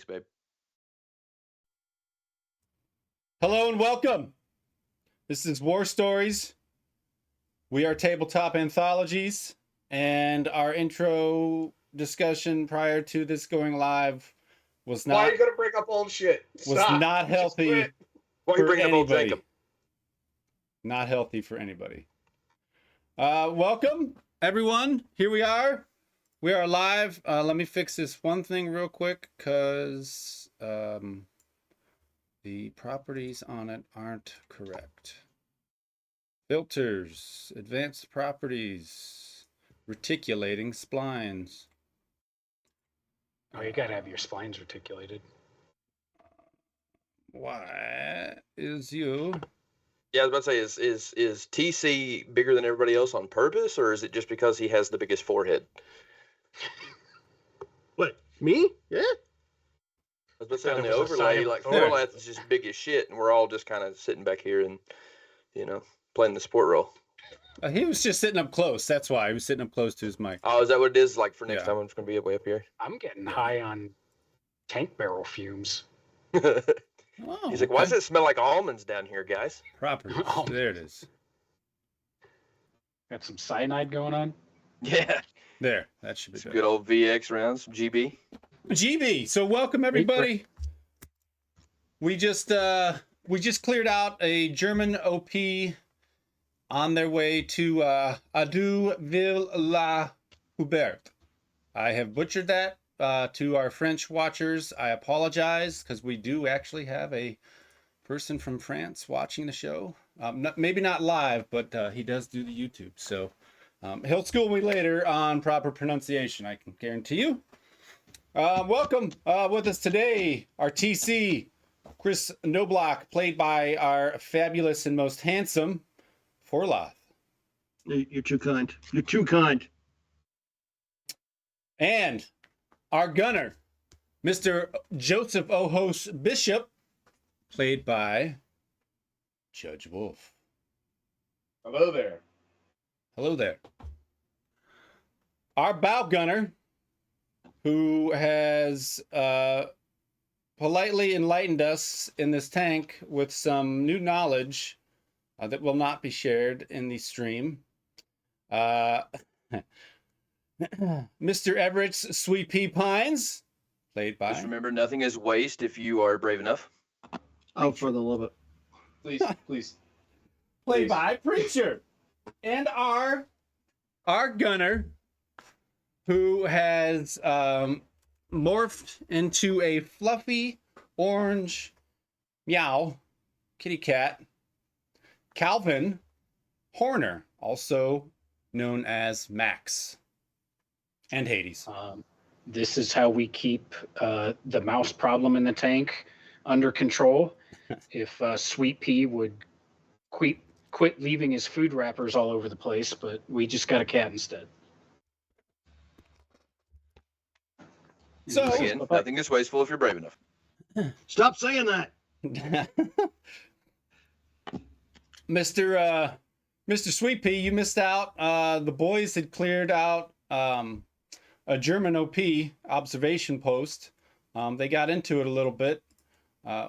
Thanks, babe. Hello and welcome. This is War Stories. We are tabletop anthologies, and our intro discussion prior to this going live was not. Why are you gonna bring up old shit? Stop. Was not healthy. Why are you for bringing up old anybody. Jacob? Not healthy for anybody. Welcome, everyone. Here we are. We are live. Let me fix this one thing real quick, because the properties on it aren't correct. Filters, advanced properties, reticulating splines. Oh, you gotta have your splines reticulated. Why is you? Yeah, I was about to say, is TC bigger than everybody else on purpose, or is it just because he has the biggest forehead? What, me? Yeah. I was about to say, Thought on it the was a sign overlay, of like authority. Forlath is just big as shit, and we're all just kind of sitting back here and, playing the support role. He was just sitting up close. That's why he was sitting up close to his mic. Oh, is that what it is? Like for next Yeah. time, I'm just gonna be way up here. I'm getting high on tank barrel fumes. Oh, He's like, why does it smell like almonds down here, guys? Properties. Oh. There it is. Got some cyanide going on. Yeah, There. That should be some good. good old VX rounds, GB. GB. So welcome everybody. We just cleared out a German OP on their way to Audouville la Hubert. I have butchered that to our French watchers. I apologize, because we do actually have a person from France watching the show. Maybe not live, but he does do the YouTube. So he'll school me later on proper pronunciation, I can guarantee you. Welcome with us today, our TC, Kris Knoblauch, played by our fabulous and most handsome Forlath. You're too kind. You're too kind. And our gunner, Mr. Joseph Ojos Bishop, played by Judge Wolf. Hello there. Hello there. Our bow gunner, who has politely enlightened us in this tank with some new knowledge that will not be shared in the stream. Mr. Everett's Sweet Pea Pines, played by... Just remember, nothing is waste if you are brave enough. Oh, for the love of it. Please, please. played Please. by Preacher. And our gunner, who has morphed into a fluffy orange meow kitty cat, Calvin Horner, also known as Max, and Hades. This is how we keep the mouse problem in the tank under control. If Sweet Pea would quit leaving his food wrappers all over the place, but we just got a cat instead. So, Again, nothing is wasteful if you're brave enough. Stop saying that. Mr. Sweet Pea, you missed out. The boys had cleared out a German OP observation post. They got into it a little bit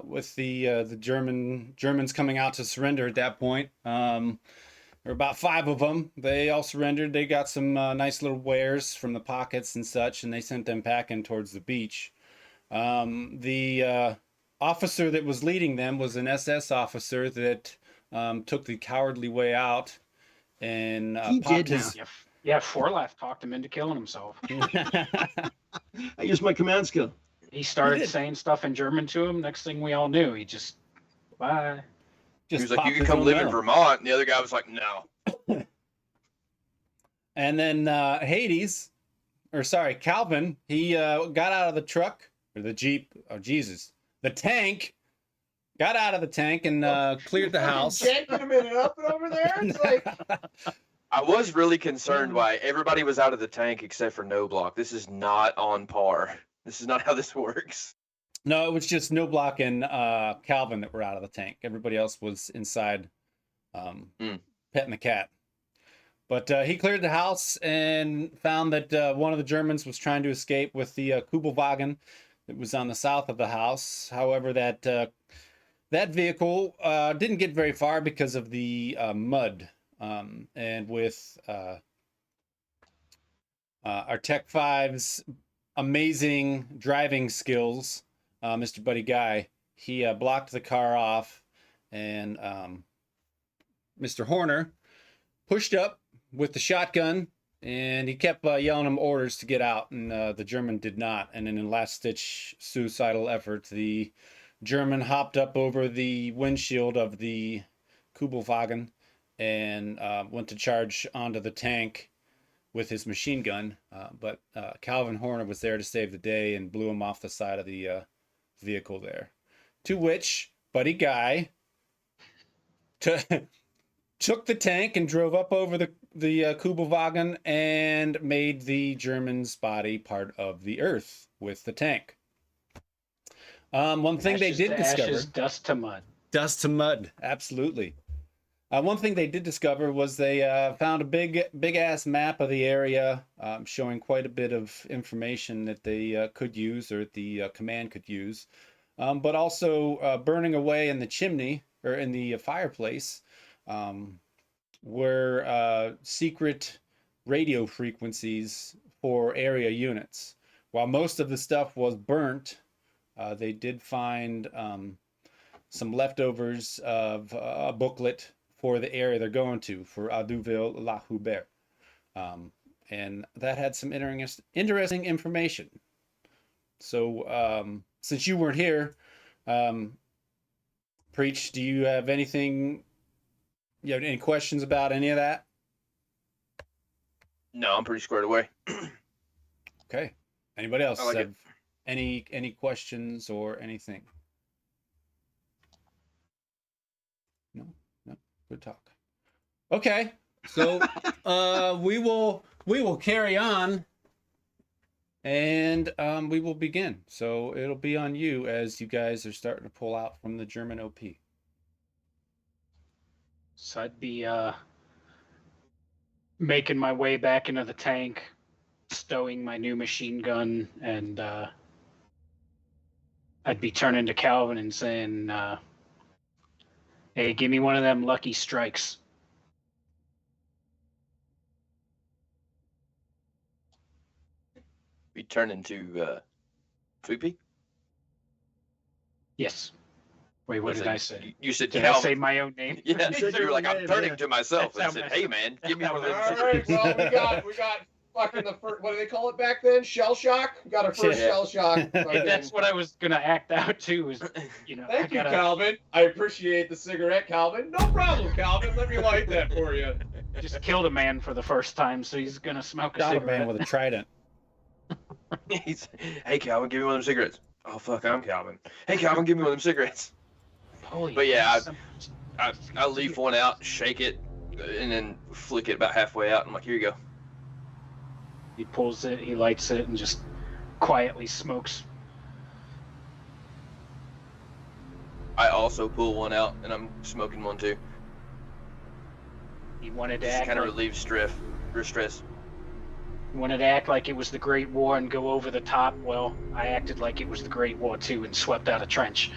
with the Germans coming out to surrender at that point. There were about 5 of them. They all surrendered. They got some nice little wares from the pockets and such, and they sent them packing towards the beach. The officer that was leading them was an SS officer that took the cowardly way out and He popped did his... Yeah, Forlath talked him into killing himself. I used my command skill. He started did. saying stuff in German to him. Next thing we all knew, he just, bye. He Just was like, popped you can his come own live in melon. Vermont. And the other guy was like, no. And then Calvin, he got out of the truck, or the Jeep, the tank, got out of the tank and cleared the house. Jacking him in and up and over there. It's like, I was really concerned why everybody was out of the tank except for Knoblauch. This is not on par. This is not how this works. No, it was just Knoblauch and Calvin that were out of the tank. Everybody else was inside petting the cat. But he cleared the house and found that one of the Germans was trying to escape with the Kubelwagen. It was on the south of the house. However, that vehicle didn't get very far because of the mud. And with our Tech 5's amazing driving skills, Mr. Buddy Guy, he blocked the car off, and Mr. Horner pushed up with the shotgun, and he kept yelling him orders to get out, and the German did not. And in a last-ditch suicidal effort, the German hopped up over the windshield of the Kubelwagen and went to charge onto the tank with his machine gun. But Calvin Horner was there to save the day and blew him off the side of the vehicle there. To which Buddy Guy took the tank and drove up over the Kubelwagen and made the German's body part of the earth with the tank. One thing they did discover... Ashes, dust to mud. Dust to mud, absolutely. One thing they did discover was they found a big ass map of the area, showing quite a bit of information that they could use, or the command could use, but also burning away in the chimney, or in the fireplace, were secret radio frequencies for area units. While most of the stuff was burnt, they did find some leftovers of a booklet for the area they're going to, for Audouville la Hubert. And that had some interesting information. So, since you weren't here, Preach, do you have anything, any questions about any of that? No, I'm pretty squared away. Okay. Anybody else I like have any questions or anything? No, good talk. Okay, so we will carry on, and we will begin. So it'll be on you as you guys are starting to pull out from the German OP. So I'd be making my way back into the tank, stowing my new machine gun, and I'd be turning to Calvin and saying, hey, give me one of them lucky strikes. We turn into Floopy? Yes. Wait, what did I say? You said Did Calvin. I say my own name? Yeah, You said you were your like, own I'm name, turning yeah. to myself. That's And how said, hey, man, give me one of All those. right, well, we got fucking the first, what do they call it back then? Shell shock? We got our first Yeah. shell shock. And that's what I was gonna act out too. Is Thank you, Calvin. I appreciate the cigarette, Calvin. No problem, Calvin. Let me light that for you. just killed a man for the first time, so he's gonna smoke a Shot a cigarette. man with a trident. Hey, Calvin, give me one of them cigarettes. Oh, fuck, I'm Calvin. Hey, Calvin, give me one of them cigarettes. Holy But yeah, crap. I leaf one out, shake it, and then flick it about halfway out. I'm like, here you go. He pulls it, he lights it, and just quietly smokes. I also pull one out, and I'm smoking one too. He wanted to Just act kind of like, relieves stress. it was the Great War and go over the top. Well, I acted like it was the Great War too and swept out a trench.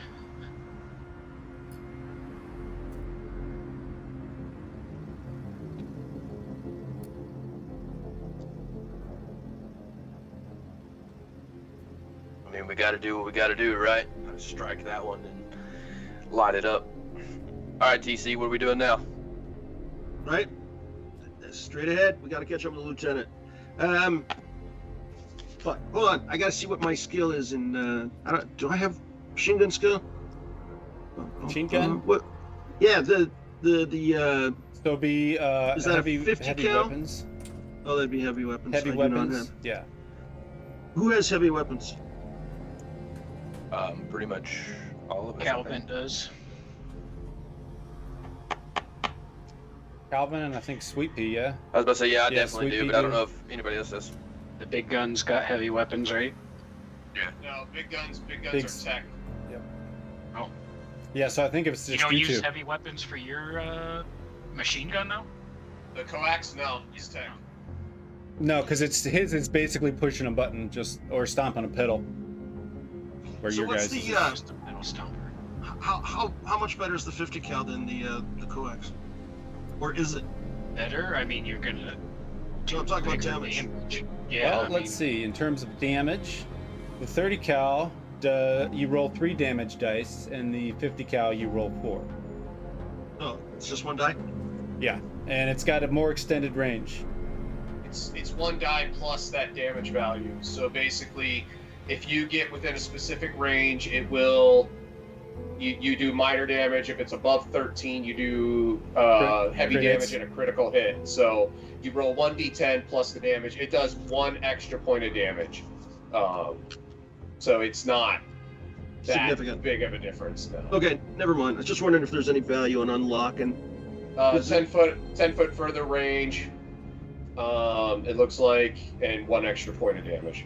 I mean, we got to do what we got to do, right? Strike that one and light it up. All right, TC, what are we doing now? Right? Straight ahead. We got to catch up with the lieutenant. Fuck. Hold on. I got to see what my skill is in. Do I have machine gun skill? Machine gun? What? Yeah. The. So it'll be Is that a heavy 50 cal? weapons. Oh, that'd be heavy weapons. Heavy I do not weapons. have. Yeah. Who has heavy weapons? Pretty much all of us. I Calvin think. does. Calvin and I think Sweet Pea, yeah. I was about to say, yeah, I Yeah, definitely Sweet do, Pea but I don't do. know if anybody else does. The big guns got heavy weapons, right? No, big guns Big- are tech. Yeah, so I think it's You just don't you use two. heavy weapons for your machine gun, though? The coax, no, he's tech. No, because it's basically pushing a button or stomping a pedal. where So your what's guys the, is. Just a metal stomper. how much better is the 50 cal than the coax? Or is it? Better? I mean, you're gonna. No, I'm talking about bigger damage. Yeah. Well, I let's see. In terms of damage, the 30 cal, you roll 3 damage dice, and the 50 cal, you roll 4. Oh, it's just one die? Yeah, and it's got a more extended range. It's one die plus that damage value. So basically, if you get within a specific range, it will. You do minor damage. If it's above 13, you do heavy crit hits. damage and a critical hit. So you roll 1d10 plus the damage. It does 1 extra point of damage. So it's not that Significant. big of a difference now. Okay, never mind. I was just wondering if there's any value in unlocking. 10 foot further range. It looks like, and 1 extra point of damage.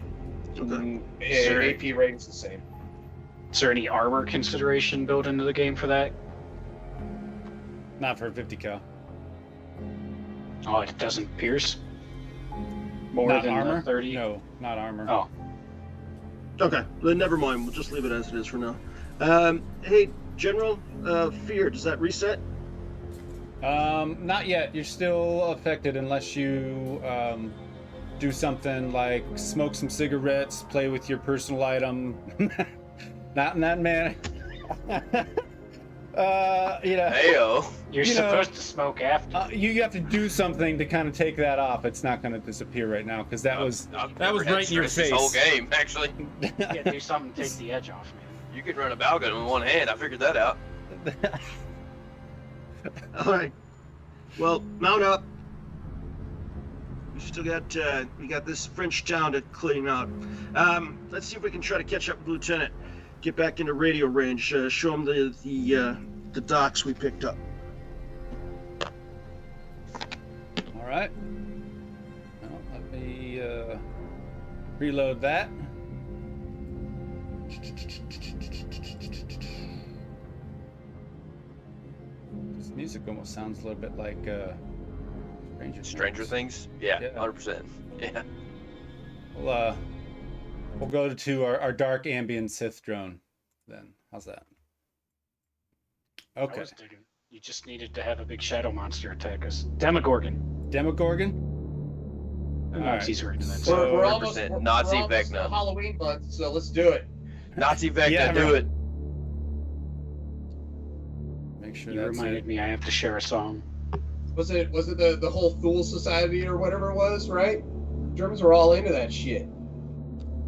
Okay. Sure. AP rating's the same. Is there any armor consideration built into the game for that? Not for a 50 cal. Oh, it doesn't pierce? More Not than armor? 30? No, not armor. Oh. Okay, then never mind. We'll just leave it as it is for now. Hey, General, fear, does that reset? Not yet. You're still affected unless you do something like smoke some cigarettes, play with your personal item. Not in that manner. Heyo. You're You know, supposed to smoke after. You have to do something to kind of take that off. It's not going to disappear right now because that was I've that was never had right in your stress face. This whole game, actually. Yeah, do something to take the edge off, man. You could run a bow gun with one hand. I figured that out. All right. Well, mount up. We still got we got this French town to clean out. Let's see if we can try to catch up with Lieutenant. Get back into radio range. Show him the docks we picked up. All right. Well, let me reload that. This music almost sounds a little bit like Stranger Things? Yeah, Yeah. 100%. Yeah. We'll go to our dark ambient Sith drone then. How's that? I Okay. was thinking you just needed to have a big shadow monster attack us. Demogorgon. Demogorgon? The All right. Nazis were into that. So- We're almost 100% Nazi we're almost Vecna. to Halloween month, so let's do it. Nazi Vecna, Yeah, do right. it. Make sure You that's reminded it. me I have to share a song. Was it the whole Thule Society or whatever it was, right? Germans were all into that shit.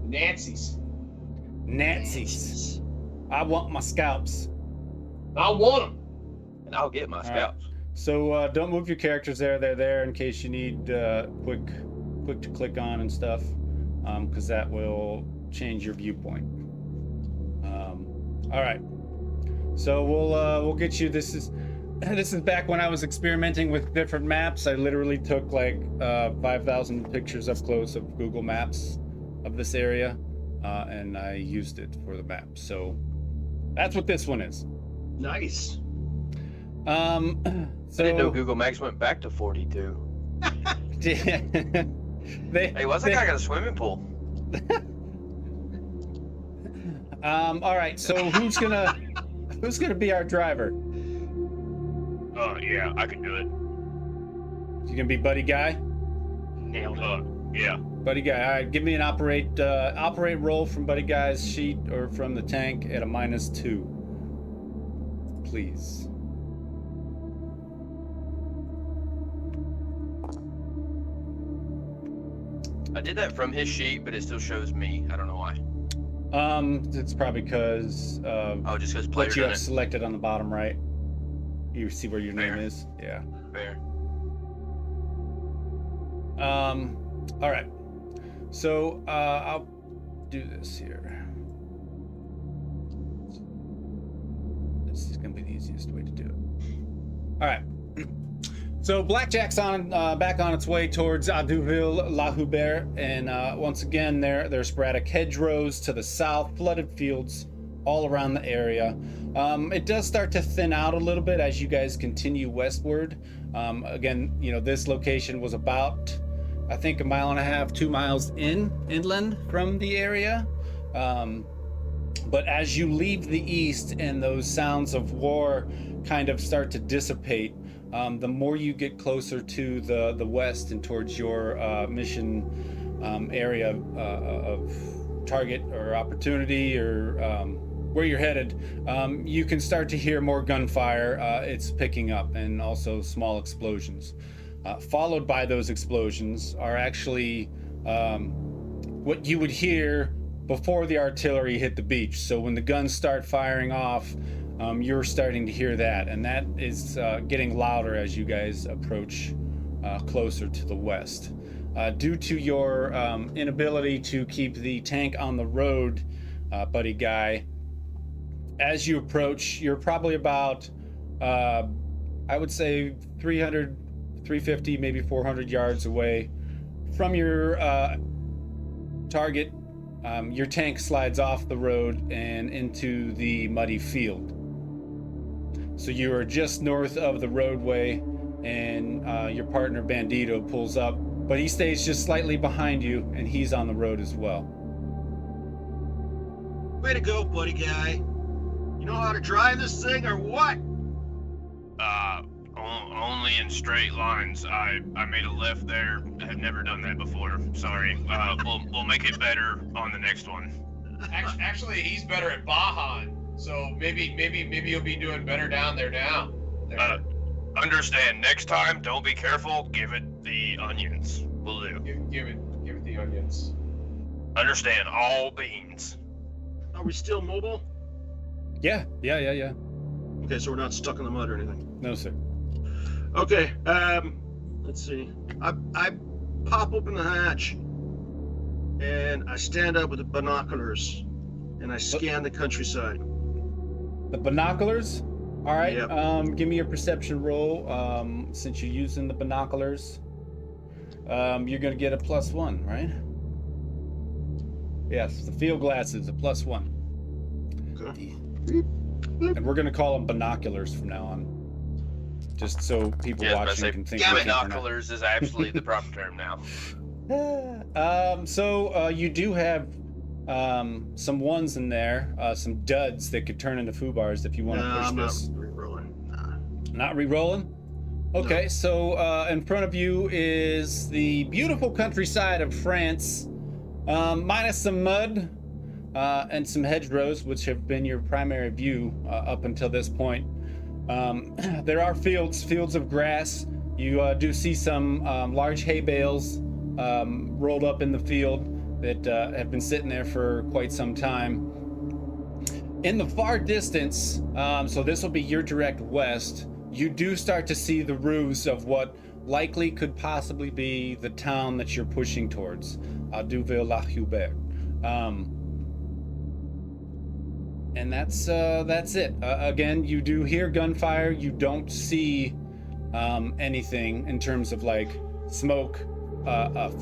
Nazis. Nazis. I want my scalps. I want them. And I'll get my right. scalps. So don't move your characters there. They're there in case you need quick to click on and stuff, because that will change your viewpoint. All right. So we'll get you. This is back when I was experimenting with different maps. I literally took like 5,000 pictures up close of Google Maps of this area, and I used it for the map. So that's what this one is. Nice. So I didn't know Google Maps went back to 42. Hey, what's that guy got a swimming pool? All right. So who's gonna be our driver? Yeah, I can do it. You gonna be Buddy Guy? Nailed it. Yeah. Buddy Guy. All right. Give me an operate roll from Buddy Guy's sheet or from the tank at a -2, please. I did that from his sheet, but it still shows me. I don't know why. It's probably because Oh, just because what players you in have it. selected on the bottom right. You see where your name Fair. is. Yeah. Fair. All right. So I'll do this here. This is gonna be the easiest way to do it. All right. So Blackjack's on back on its way towards Audouville la Hubert, and once again there are sporadic hedgerows to the south, flooded fields all around the area. It does start to thin out a little bit as you guys continue westward. Again, this location was about, I think, 1.5 miles, 2 miles inland from the area. But as you leave the east and those sounds of war kind of start to dissipate, the more you get closer to the west and towards your mission area of target or opportunity or where you're headed, you can start to hear more gunfire. It's picking up, and also small explosions. Followed by those explosions are actually what you would hear before the artillery hit the beach. So when the guns start firing off, you're starting to hear that, and that is getting louder as you guys approach closer to the west. Due to your inability to keep the tank on the road, buddy guy, as you approach, you're probably about, I would say 300, 350, maybe 400 yards away from your target. Your tank slides off the road and into the muddy field. So you are just north of the roadway, and your partner Bandito pulls up, but he stays just slightly behind you, and he's on the road as well. Way to go, buddy guy. You know how to drive this thing or what? Only in straight lines. I made a left there. I have never done that before. Sorry. We'll make it better on the next one. Actually, he's better at Bajan, so maybe you'll be doing better down there now. Understand. Next time, don't be careful. Give it the onions. Will do. Give it the onions. Understand. All beans. Are we still mobile? Yeah. Okay, so we're not stuck in the mud or anything. No, sir. Okay, let's see. I pop open the hatch, and I stand up with the binoculars, and I scan the countryside. The binoculars? All right. Yep. Give me a perception roll. Since you're using the binoculars, you're gonna get a +1, right? Yes, the field glasses, a +1. Okay. And we're gonna call them binoculars from now on, just so people watching can think. Binoculars is actually the proper term now. So you do have some ones in there, some duds that could turn into foobars if you want to push I'm this. not re-rolling. Nah. Not re-rolling? Okay, No. so in front of you is the beautiful countryside of France, minus some mud and some hedgerows, which have been your primary view up until this point. There are fields of grass. You do see some large hay bales rolled up in the field that have been sitting there for quite some time. In the far distance, so this will be your direct west, you do start to see the roofs of what likely could possibly be the town that you're pushing towards, Audouville la Hubert. And that's it. Again, you do hear gunfire. You don't see anything in terms of like smoke,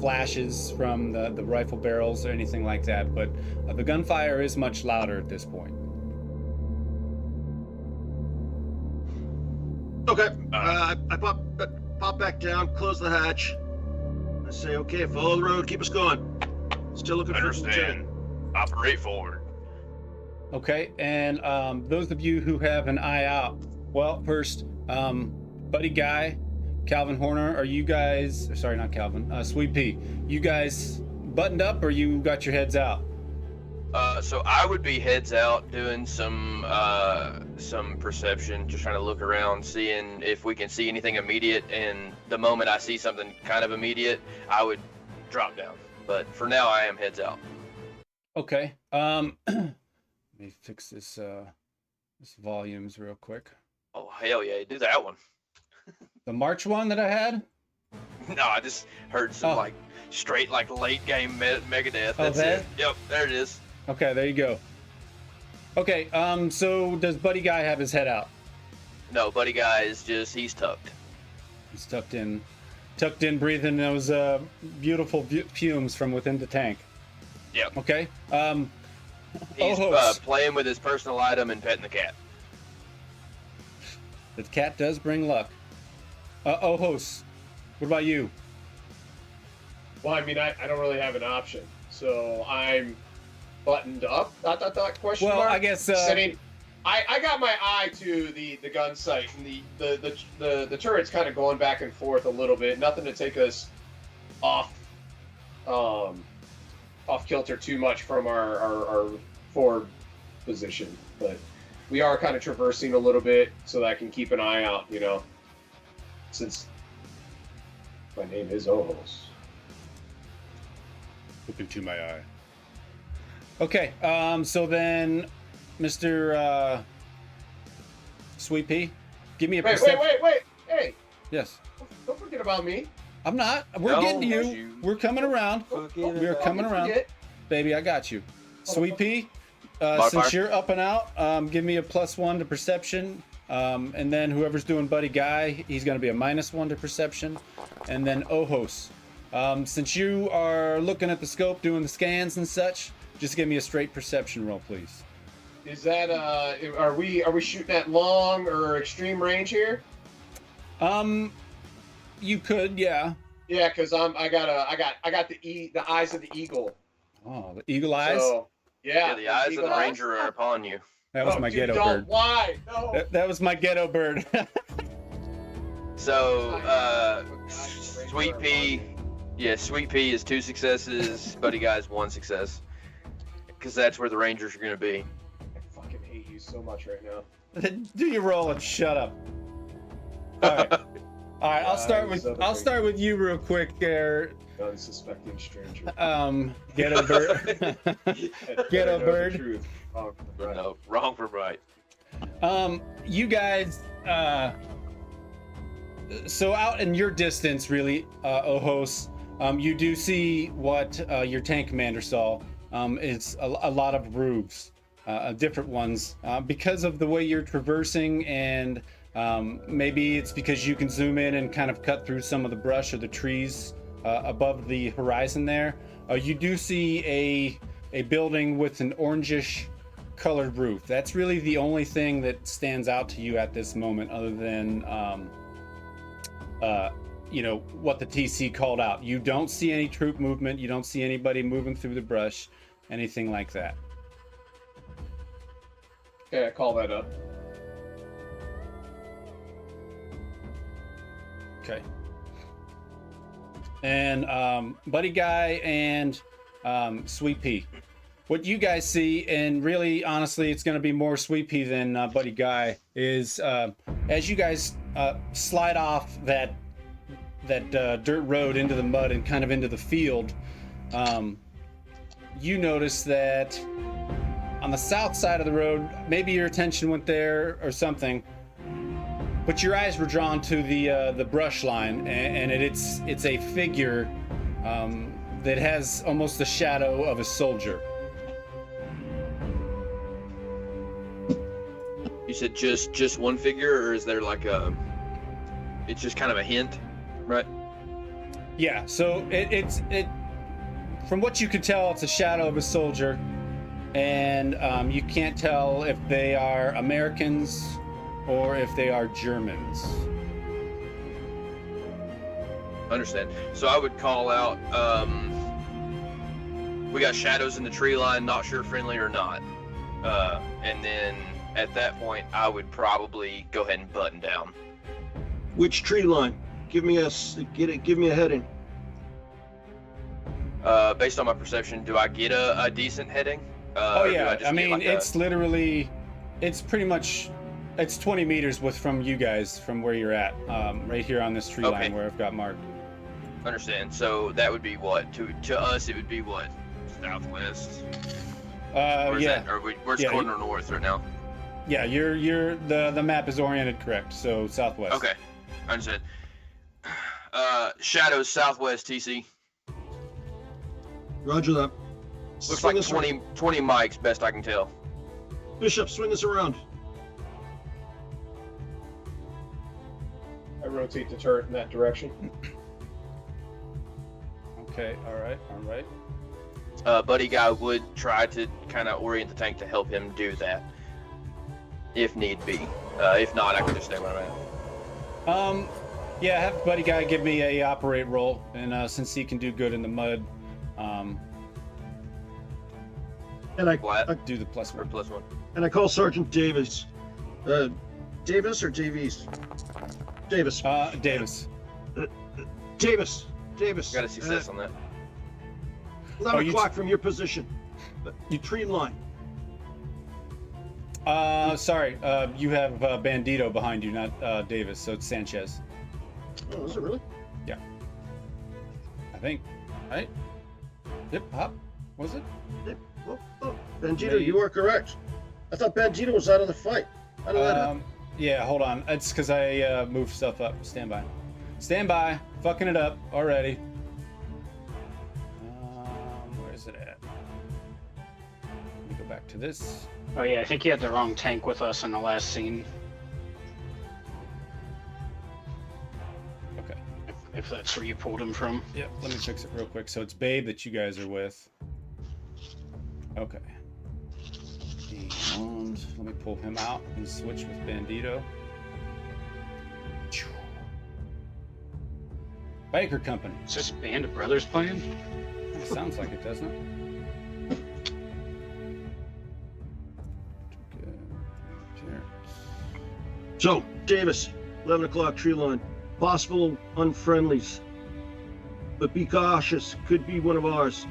flashes from the rifle barrels or anything like that. But the gunfire is much louder at this point. Okay, I pop back down, close the hatch. I say, okay, follow the road, keep us going. Still looking for Understand. Operate forward. Okay, and those of you who have an eye out, well, first, Buddy Guy, Calvin Horner, are you guys, sorry, not Calvin, Sweet Pea, you guys buttoned up or you got your heads out? So I would be heads out doing some perception, just trying to look around, seeing if we can see anything immediate, and the moment I see something kind of immediate, I would drop down. But for now, I am heads out. Okay, let me fix this volumes real quick. Oh, hell yeah, do that one. The March one that I had? No, I just heard some like straight like late game Megadeth. That's it. Yep, there it is. Okay, there you go. Okay, so does Buddy Guy have his head out? No, Buddy Guy is just, he's tucked. He's tucked in, breathing those beautiful fumes from within the tank. Yep. Okay. He's Ojos. playing with his personal item and petting the cat. The cat does bring luck. Ojos, what about you? Well, I mean, I don't really have an option, so I'm buttoned up. Question Well, mark. I guess. Sitting. I got my eye to the gun sight, and the turret's kind of going back and forth a little bit. Nothing to take us off kilter too much from our forward position, but we are kind of traversing a little bit so that I can keep an eye out, you know, since my name is Ojos. Look into my eye. Okay, so then, Mr. Sweet Pea, give me a perception. Wait! Hey! Yes. Don't forget about me. I'm not. We're getting to you. We're coming around. We are coming around. Forget. Baby, I got you. Sweet Pea, Modifier. since you're up and out, give me a +1 to perception. And then whoever's doing Buddy Guy, he's going to be a -1 to perception. And then Ojos, since you are looking at the scope, doing the scans and such, just give me a straight perception roll, please. Is that are we shooting at long or extreme range here? You could, yeah. Yeah, because I got the eyes of the eagle. Oh, the eagle eyes. So, Yeah, the eyes of eagle the ranger are upon you. That was my dude, ghetto don't. bird. Why? No. That was my ghetto bird. So, Sweet Pea, yeah, Sweet Pea is 2 successes. Buddy Guy's 1 success, because that's where the rangers are going to be. I fucking hate you so much right now. Do your roll and shut up. All right. All right, I'll start with you real quick there. Unsuspecting stranger. Ghetto bird. Ghetto bird. No, wrong for right. You guys, so out in your distance, really, Ojos, you do see what your tank commander saw. It's a lot of roofs, different ones, because of the way you're traversing, and maybe it's because you can zoom in and kind of cut through some of the brush or the trees above the horizon there. You do see a building with an orangish colored roof. That's really the only thing that stands out to you at this moment, other than you know, what the TC called out. You don't see any troop movement. You don't see anybody moving through the brush, anything like that. Okay, I call that up. Okay. And Buddy Guy and Sweet Pea, what you guys see, and really honestly it's going to be more Sweet Pea than Buddy Guy, is as you guys slide off that dirt road into the mud and kind of into the field, you notice that on the south side of the road, maybe your attention went there or something, but your eyes were drawn to the brush line, and it's a figure that has almost the shadow of a soldier. You said just one figure, or is there like it's just kind of a hint, right? Yeah, so it from what you could tell, it's a shadow of a soldier, and you can't tell if they are Americans or if they are Germans. Understand. So I would call out, we got shadows in the tree line, not sure friendly or not. And then at that point, I would probably go ahead and button down. Which tree line? Give me a heading. Based on my perception, do I get a decent heading? Oh or do yeah, just I get, mean, like, it's literally, it's pretty much, it's 20 meters from you guys, from where you're at, right here on this tree Okay. line where I've got marked. Understand. So that would be what? To us, it would be what? Southwest? Or is Yeah, that, we're just Yeah, corner north right now. yeah, the map is oriented correct, so southwest. Okay, I understand. Shadows southwest, TC. Roger that. Looks Swing like us 20 mics, best I can tell. Bishop, swing us around. I rotate the turret in that direction. Okay, all right. Buddy Guy would try to kind of orient the tank to help him do that, if need be. If not, I can just stay where I'm at. Yeah, have Buddy Guy give me a operate roll, and since he can do good in the mud, And I Flat. Do the plus Or one. +1. and I call Sergeant Davis. Davis or Davies? Davis. Davis. Davis. Davis. Got a success on that. 11 you o'clock from your position. You tree line. Sorry. You have Bandito behind you, not Davis. So it's Sanchez. Oh, is it really? I think. Right? Yep. Hop. Was it? Oh, Bandito, Maybe. you are correct. I thought Bandito was out of the fight. How did that happen? Yeah. Hold on. It's because I moved stuff up. Stand by. Stand by. Fucking it up already. Where is it at? Let me go back to this. Oh yeah, I think he had the wrong tank with us in the last scene. Okay. If that's where you pulled him from. Yep. Let me fix it real quick. So it's Babe that you guys are with. Okay. And let me pull him out and switch with Bandito. Baker Company. Is this Band of Brothers playing? It sounds like it, doesn't it? So, Davis, 11 o'clock tree line. Possible unfriendlies. But be cautious. Could be one of ours.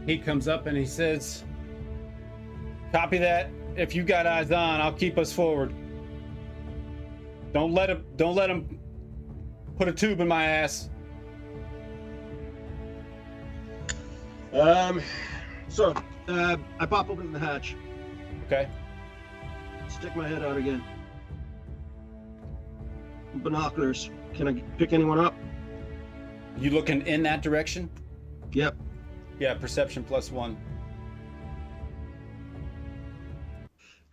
He comes up and he says, "Copy that. If you got eyes on, I'll keep us forward. Don't let him put a tube in my ass." So, I pop open the hatch. Okay. Stick my head out again. Binoculars. Can I pick anyone up? You looking in that direction? Yep. Yeah, perception +1.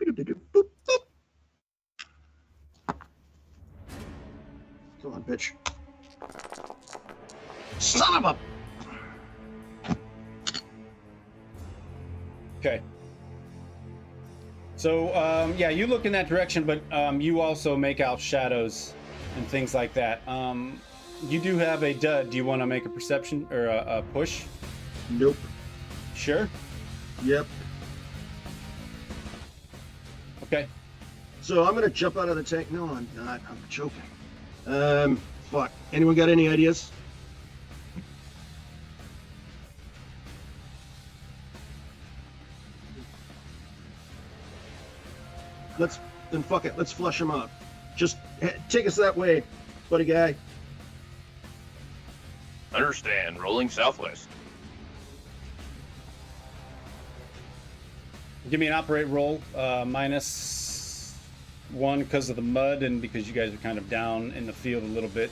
Boop, boop. Come on, bitch. Son of a... Okay. So, yeah, you look in that direction, but you also make out shadows and things like that. You do have a dud. Do you want to make a perception or a push? Nope. Sure. Yep. Okay. So I'm gonna jump out of the tank. No, I'm not. I'm joking. Fuck. Anyone got any ideas? Then fuck it. Let's flush him out. Just take us that way, buddy guy. Understand. Rolling southwest. Give me an operate roll, -1 because of the mud and because you guys are kind of down in the field a little bit.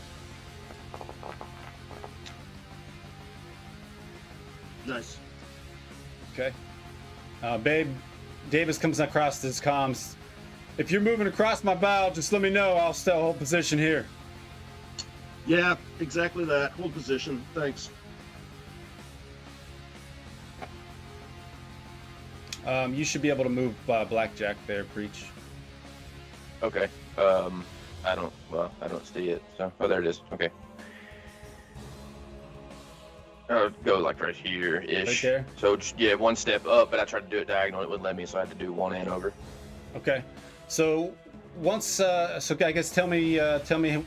Nice. Okay. Babe, Davis comes across his comms. "If you're moving across my bow, just let me know. I'll still hold position here." Yeah, exactly that. Hold position. Thanks. You should be able to move Blackjack there, Preach. Okay. I don't see it. So, oh, there it is. Okay. Go like right here-ish. Right there? So, yeah, one step up, but I tried to do it diagonal. It wouldn't let me, so I had to do one and over. Okay. So once, so I guess tell me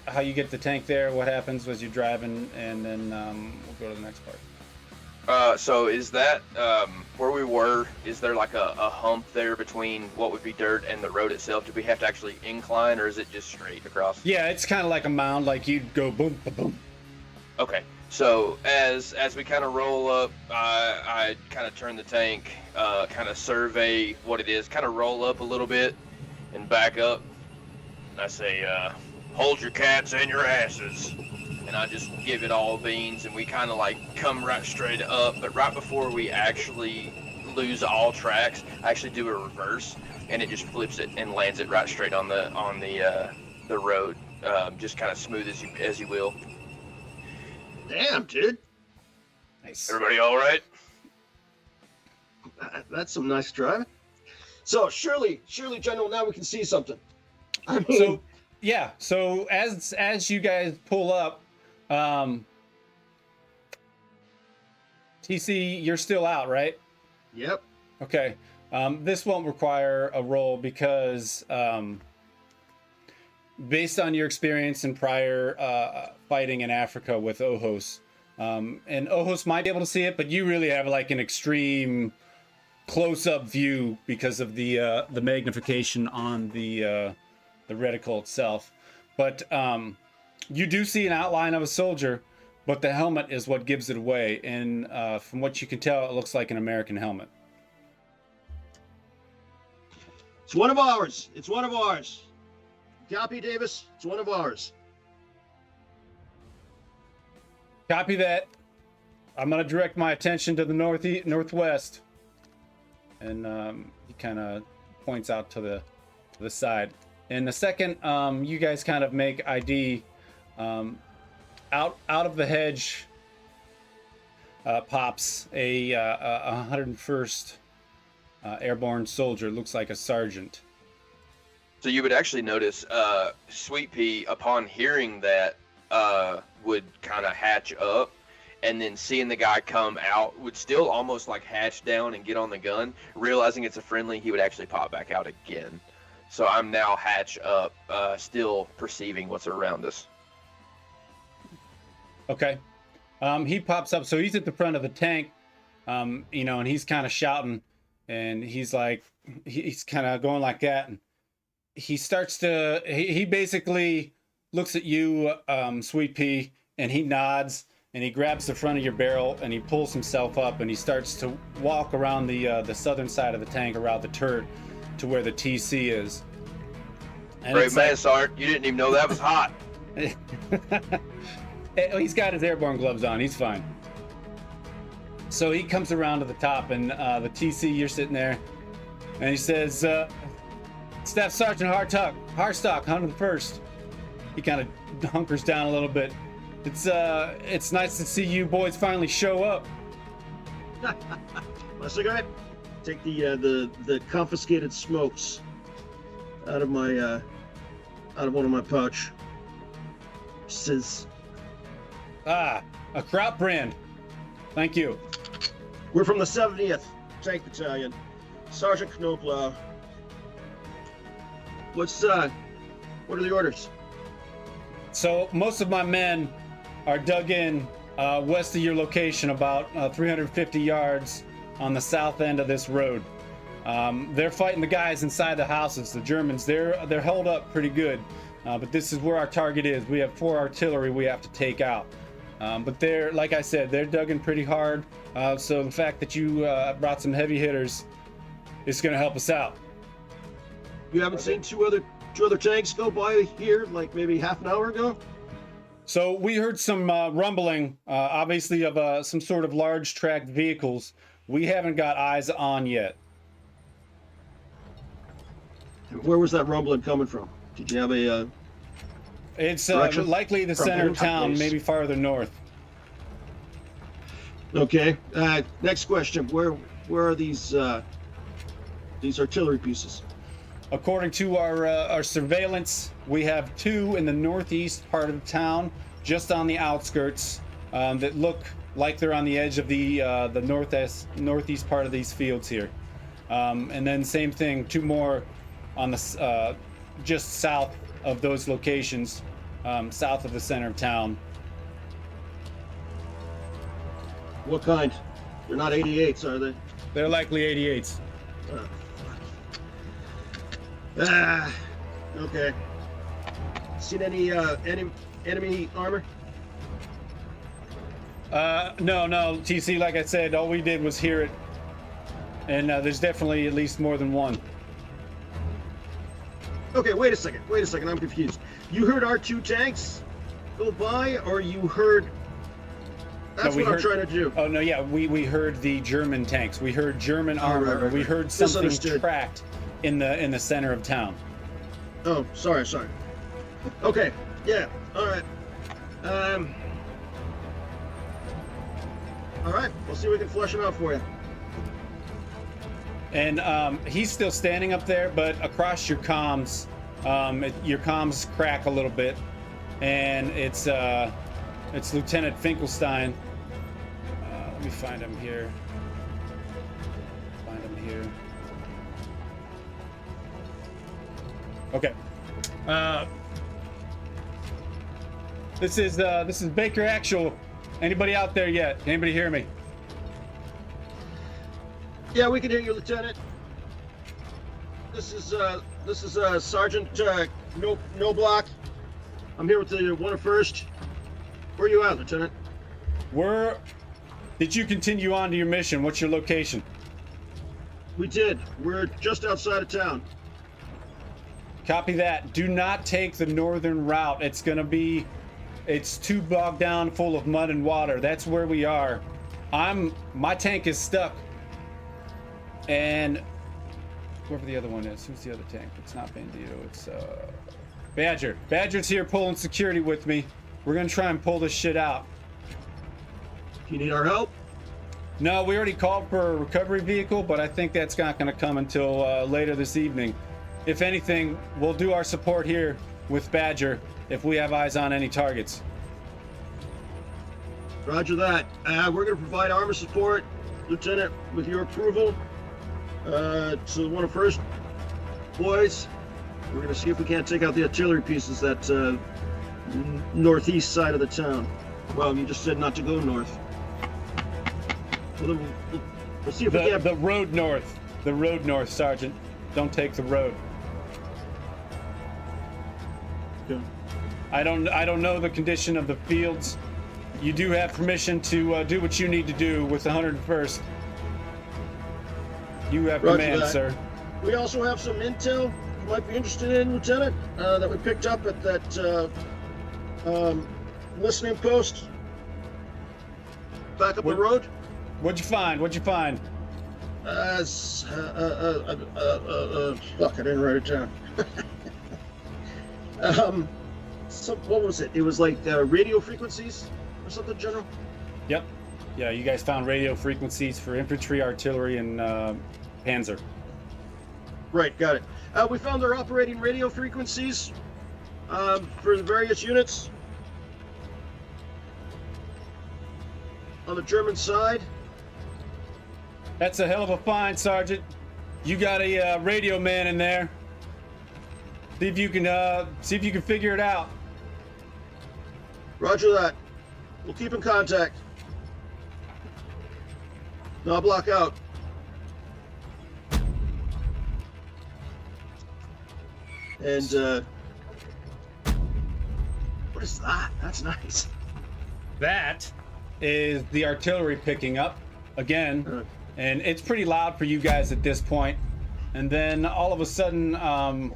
how you get the tank there, what happens as you're driving, and then we'll go to the next part. So is that where we were? Is there like a hump there between what would be dirt and the road itself? Do we have to actually incline, or is it just straight across? Yeah, it's kind of like a mound, like you'd go boom, ba boom. Okay. So as we kind of roll up, I kind of turn the tank, kind of survey what it is, kind of roll up a little bit and back up. And I say, hold your cats and your asses. And I just give it all beans, and we kind of like come right straight up. But right before we actually lose all tracks, I actually do a reverse, and it just flips it and lands it right straight on the road, just kind of smooth as you will. Damn, dude. Nice. Everybody all right? That's some nice driving. So surely, General, now we can see something. I mean, So yeah, so as you guys pull up, TC, you're still out, right? Yep. Okay. This won't require a roll because based on your experience in prior fighting in Africa with Ojos, and Ojos might be able to see it, but you really have like an extreme close-up view because of the magnification on the reticle itself. But you do see an outline of a soldier, but the helmet is what gives it away. And from what you can tell, it looks like an American helmet. It's one of ours. It's one of ours. Copy, Davis. It's one of ours. Copy that. I'm going to direct my attention to the northwest. And he kind of points out to the side. And the second you guys kind of make ID, out of the hedge pops a 101st airborne soldier. Looks like a sergeant. So you would actually notice Sweet Pea, upon hearing that, would kind of hatch up, and then seeing the guy come out, would still almost like hatch down and get on the gun. Realizing it's a friendly, he would actually pop back out again. So I'm now hatch up, still perceiving what's around us. Okay. He pops up, so he's at the front of the tank, and he's kind of shouting, and he's like, he's kind of going like that, and he starts to, he basically looks at you, Sweet Pea, and he nods, and he grabs the front of your barrel, and he pulls himself up, and he starts to walk around the southern side of the tank, around the turret, to where the TC is. And Great man, Sarge. You didn't even know that was hot. He's got his airborne gloves on. He's fine. So he comes around to the top, and the TC, you're sitting there, and he says, Staff Sergeant Harstock, 101st. He kind of hunkers down a little bit. It's nice to see you boys finally show up. My cigarette. Take the confiscated smokes out of one of my pouch. Says, a Kraut brand. Thank you. We're from the 70th Tank Battalion. Sergeant Knoblauch. What are the orders? So most of my men are dug in west of your location, about 350 yards on the south end of this road. They're fighting the guys inside the houses. The Germans, they're held up pretty good, but this is where our target is. We have 4 artillery we have to take out. But they're, like I said, they're dug in pretty hard. So the fact that you brought some heavy hitters is going to help us out. You haven't seen two other tanks go by here, like maybe half an hour ago? So we heard some rumbling, obviously of some sort of large tracked vehicles. We haven't got eyes on yet. Where was that rumbling coming from? Did you have a? It's likely the center of town, maybe farther north. Okay. Next question. Where are these artillery pieces? According to our surveillance, we have 2 in the northeast part of the town, just on the outskirts, that look like they're on the edge of the northeast part of these fields here. And then same thing, 2 more on the just south of those locations, south of the center of town. What kind? They're not 88s, are they? They're likely 88s. Okay. Seen any enemy armor? No, TC, like I said, all we did was hear it. And there's definitely at least more than one. Okay, wait a second, I'm confused. You heard our 2 tanks go by, or you heard... That's what I'm trying to do. Oh, no, yeah, we heard the German tanks. We heard German armor. Right. We heard something tracked in the center of town. Oh, sorry. Okay, yeah, all right. All right, we'll see if we can flush it out for you. And he's still standing up there, but across your comms crack a little bit, and it's Lieutenant Finkelstein. Let me me find him here. Find him here. Okay. This is Baker Actual. Anybody out there yet? Anybody hear me? Yeah, we can hear you, Lieutenant. This is Sergeant Knoblauch. I'm here with the 101st. Where are you at, Lieutenant? Did you continue on to your mission? What's your location? We did. We're just outside of town. Copy that. Do not take the northern route. It's too bogged down, full of mud and water. That's where we are. My tank is stuck. And whoever the other one is, who's the other tank? It's not Bandito, it's Badger. Badger's here pulling security with me. We're gonna try and pull this shit out. You need our help? No, we already called for a recovery vehicle, but I think that's not gonna come until later this evening. If anything, we'll do our support here with Badger if we have eyes on any targets. Roger that. We're going to provide armor support, Lieutenant, with your approval. To the 101st boys, we're going to see if we can't take out the artillery pieces that northeast side of the town. Well, you just said not to go north. Well, then we'll see if we can. The road north. The road north, Sergeant. Don't take the road. Okay. I don't know the condition of the fields. You do have permission to do what you need to do with the 101st. You have Roger command, that. sir. We also have some intel you might be interested in, Lieutenant, that we picked up at that listening post back up the road. What'd you find? Fuck, I didn't write it down. What was it? It was like radio frequencies or something, General? Yep. Yeah, you guys found radio frequencies for infantry, artillery, and panzer. Right, got it. We found their operating radio frequencies for the various units on the German side. That's a hell of a find, Sergeant. You got a radio man in there. See if you can figure it out. Roger that. We'll keep in contact. Knoblauch out. And what is that? That's nice. That is the artillery picking up again, and it's pretty loud for you guys at this point. And then all of a sudden,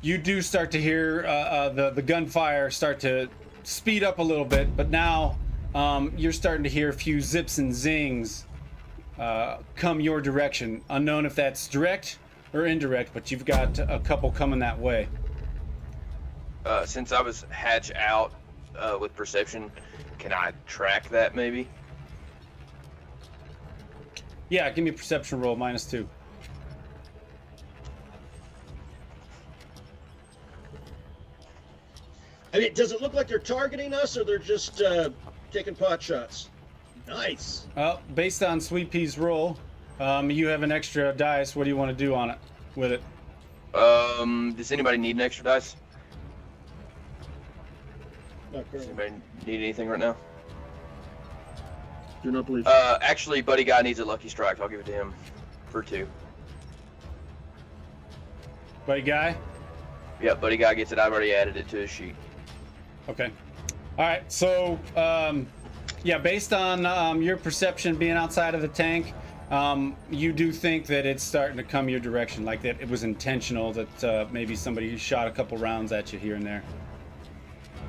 you do start to hear the gunfire start to speed up a little bit, but now you're starting to hear a few zips and zings come your direction. Unknown if that's direct or indirect, but you've got a couple coming that way. Since I was hatch out with perception, can I track that maybe? Yeah, give me a perception roll, -2. I mean, does it look like they're targeting us, or they're just taking pot shots? Nice. Well, based on Sweet Pea's roll, you have an extra dice. What do you want to do on it? With it? Does anybody need an extra dice? Not Does currently. anybody need anything right now? Do not believe. Actually, Buddy Guy needs a lucky strike. I'll give it to him for 2. Buddy guy? Yeah, Buddy Guy gets it. I've already added it to his sheet. Okay. All right. So, yeah, based on your perception being outside of the tank, you do think that it's starting to come your direction, like that it was intentional, that maybe somebody shot a couple rounds at you here and there.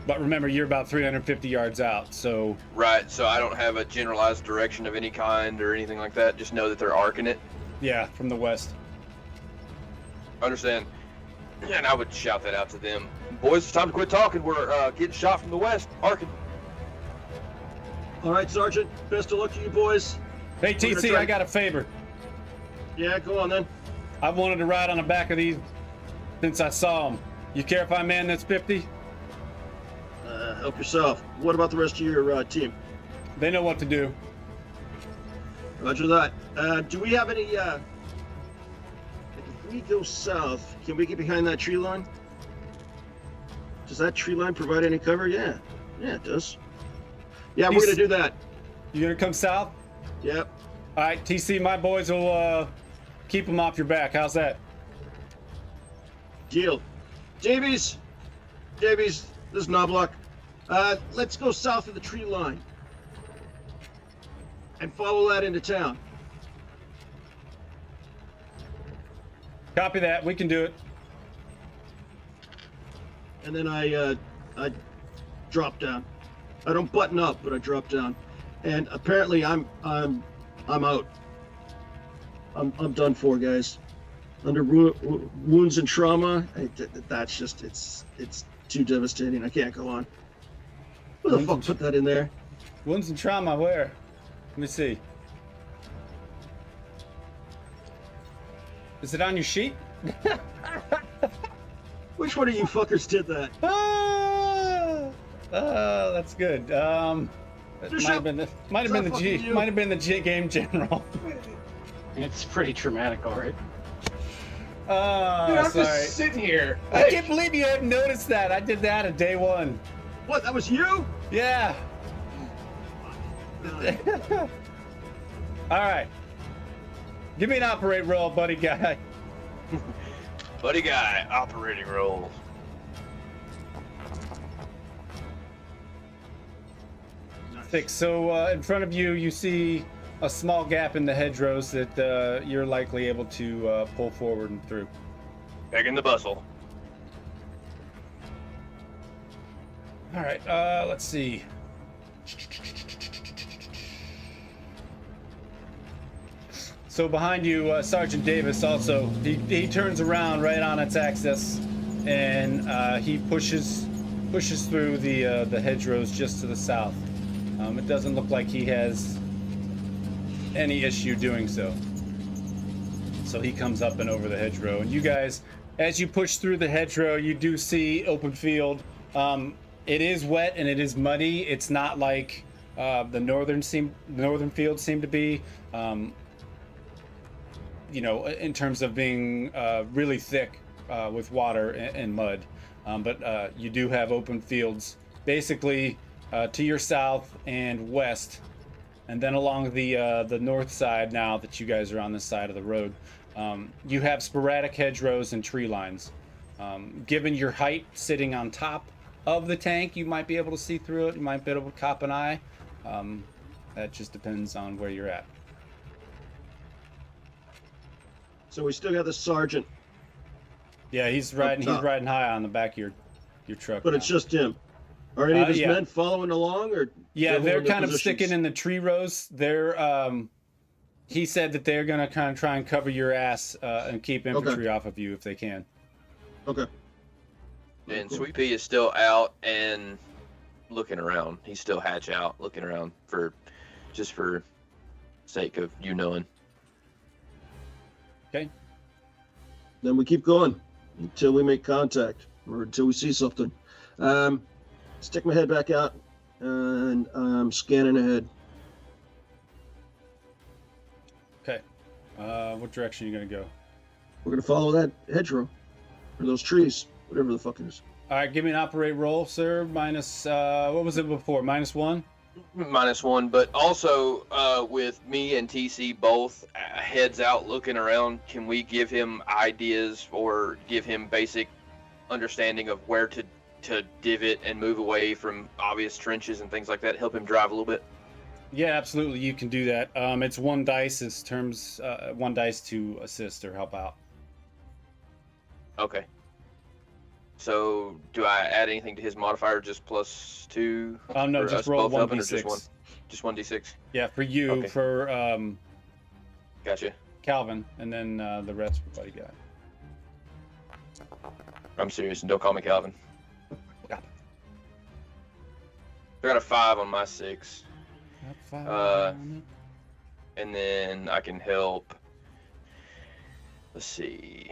But remember, you're about 350 yards out, so... Right, so I don't have a generalized direction of any kind or anything like that. Just know that they're arcing it. Yeah, from the west. Understand. And I would shout that out to them. Boys, it's time to quit talking. We're getting shot from the west. Arcing. All right, Sergeant. Best of luck to you boys. Hey, TC, I got a favor. Yeah, go on then. I've wanted to ride on the back of these since I saw them. You care if I man this 50? Help yourself. What about the rest of your team? They know what to do. Roger that. Do we have any, if we go south, can we get behind that tree line? Does that tree line provide any cover? Yeah. Yeah, it does. Yeah, we're gonna do that. You gonna come south? Yep. All right, TC, my boys will keep them off your back. How's that? Deal. Davies, this is Knoblauch. Let's go south of the tree line and follow that into town. Copy that. We can do it. And then I drop down. I don't button up, but I drop down. And apparently I'm out. I'm done for, guys. Under wounds and trauma, that's just it's too devastating. I can't go on. Who the fuck put that in there? Wounds and trauma, where? Let me see. Is it on your sheet? Which one of you fuckers did that? That's good. It might have been the G game general. It's pretty traumatic, all right. Dude, I'm sorry. just sitting here. I can't believe you haven't noticed that. I did that at day one. What? That was you? Yeah. All right. Give me an operate roll, buddy guy. Buddy guy, operating roll. Six. So in front of you, you see a small gap in the hedgerows that you're likely able to pull forward and through. Back in the bustle. All right. Let's see. So behind you, Sergeant Davis also, he turns around right on its axis, and he pushes through the hedgerows just to the south. It doesn't look like he has any issue doing so. So he comes up and over the hedgerow, and you guys, as you push through the hedgerow, you do see open field. It is wet and it is muddy. It's not like the northern fields seem to be. In terms of being really thick with water and mud. But you do have open fields basically to your south and west, and then along the north side, now that you guys are on this side of the road, you have sporadic hedgerows and tree lines. Given your height sitting on top of the tank, you might be able to see through it. You might be able to cop an eye. That just depends on where you're at. So we still got the sergeant. Yeah, he's riding high on the back of your truck. But now. it's just him. Are any of his yeah. men following along, or they're kind of sticking in the tree rows. They're he said that they're gonna kind of try and cover your ass and keep infantry off of you if they can. Okay. And Sweet Pea is still out and looking around. He's still hatch out, looking around for sake of you knowing. Okay. Then we keep going until we make contact or until we see something. Stick my head back out and I'm scanning ahead. Okay. What direction are you gonna go? We're gonna follow that hedgerow or those trees, whatever the fuck it is. All right, give me an operate roll, sir. Minus what was it before? -1. -1, but also with me and TC both heads out looking around, can we give him ideas or give him basic understanding of where to divot and move away from obvious trenches and things like that? Help him drive a little bit. Yeah, absolutely. You can do that. It's 1 dice as terms, 1 dice to assist or help out. Okay. So, do I add anything to his modifier? Just +2? No, just roll 1d6. Just 1d6? Yeah, for you, Okay. for Gotcha. Calvin, and then the rest for Buddy Guy. I'm serious, and don't call me Calvin. Got it. I got a 5 on my 6. Got 5 Uh, on And then I can help. Let's see.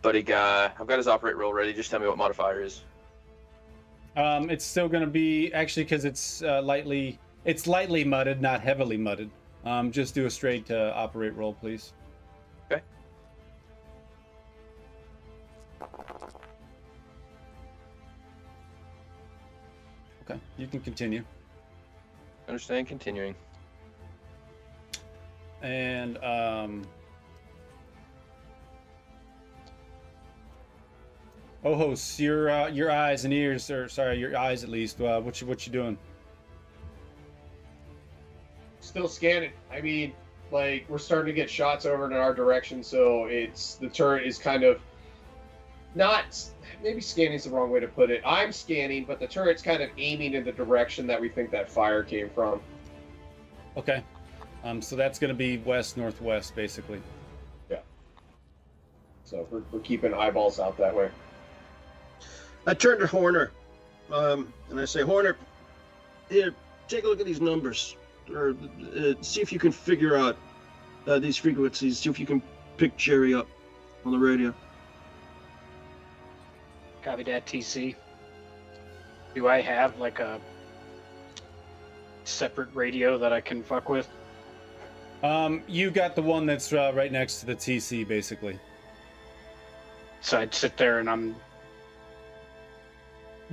Buddy Guy. I've got his operate roll ready. Just tell me what modifier is. it. It's still going to be, actually, because it's lightly mudded, not heavily mudded. Just do a straight operate roll, please. Okay. Okay, you can continue. Understand. Continuing. And Ojos, your eyes and ears, or sorry, your eyes at least. What you doing? Still scanning. I mean, like, we're starting to get shots over in our direction, so the turret is kind of not, maybe scanning is the wrong way to put it. I'm scanning, but the turret's kind of aiming in the direction that we think that fire came from. Okay. So that's going to be west-northwest, basically. Yeah. So we're keeping eyeballs out that way. I turn to Horner, and I say, Horner, here, take a look at these numbers, or see if you can figure out these frequencies. See if you can pick Jerry up on the radio. Copy that, TC. Do I have like a separate radio that I can fuck with? You got the one that's right next to the TC, basically. So I'd sit there and I'm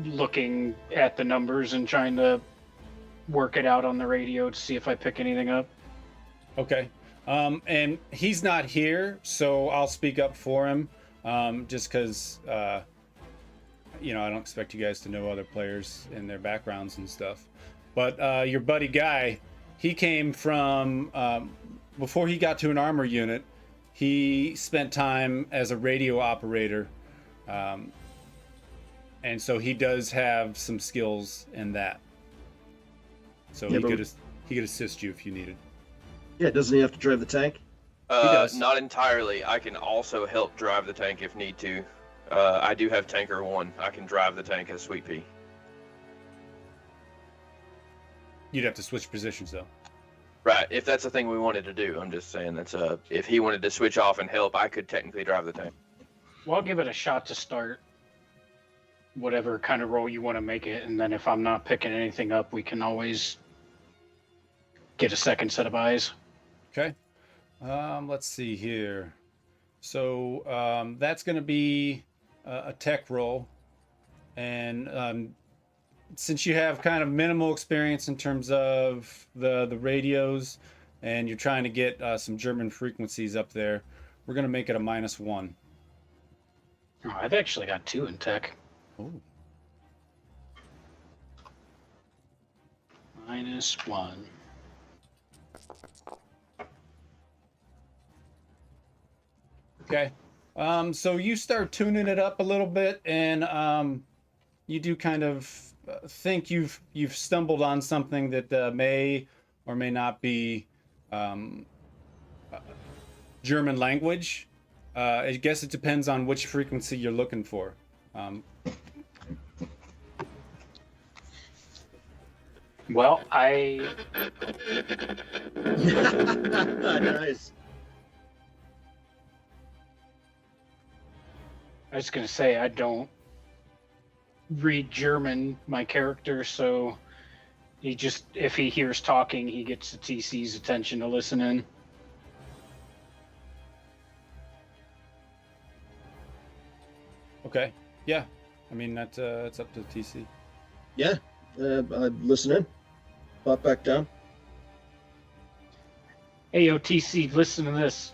looking at the numbers and trying to work it out on the radio to see if I pick anything up. Okay. And he's not here, so I'll speak up for him, just because, I don't expect you guys to know other players and their backgrounds and stuff. But your buddy Guy, he came from, before he got to an armor unit, he spent time as a radio operator. And so he does have some skills in that. So Yeah, he could assist you if you needed. Yeah, doesn't he have to drive the tank? does. Not entirely. I can also help drive the tank if need to. I do have Tanker 1. I can drive the tank as Sweet Pea. You'd have to switch positions, though. Right, if that's the thing we wanted to do. I'm just saying that's if he wanted to switch off and help, I could technically drive the tank. Well, I'll give it a shot to start. Whatever kind of role you want to make it, and then if I'm not picking anything up, we can always get a second set of eyes. Okay. Let's see here. So that's going to be a tech roll. And since you have kind of minimal experience in terms of the radios, and you're trying to get some German frequencies up there, we're going to make it a -1. Oh, I've actually got 2 in tech. Oh. -1. Okay. So you start tuning it up a little bit, and you do kind of think you've stumbled on something that may or may not be German language. I guess it depends on which frequency you're looking for. Well, Nice. I was going to say, I don't read German, my character, so if he hears talking, he gets the TC's attention to listen in. Okay. Yeah. I mean, it's up to the TC. Yeah, I'm listening. Pop back down. Hey, yo, TC, listen to this.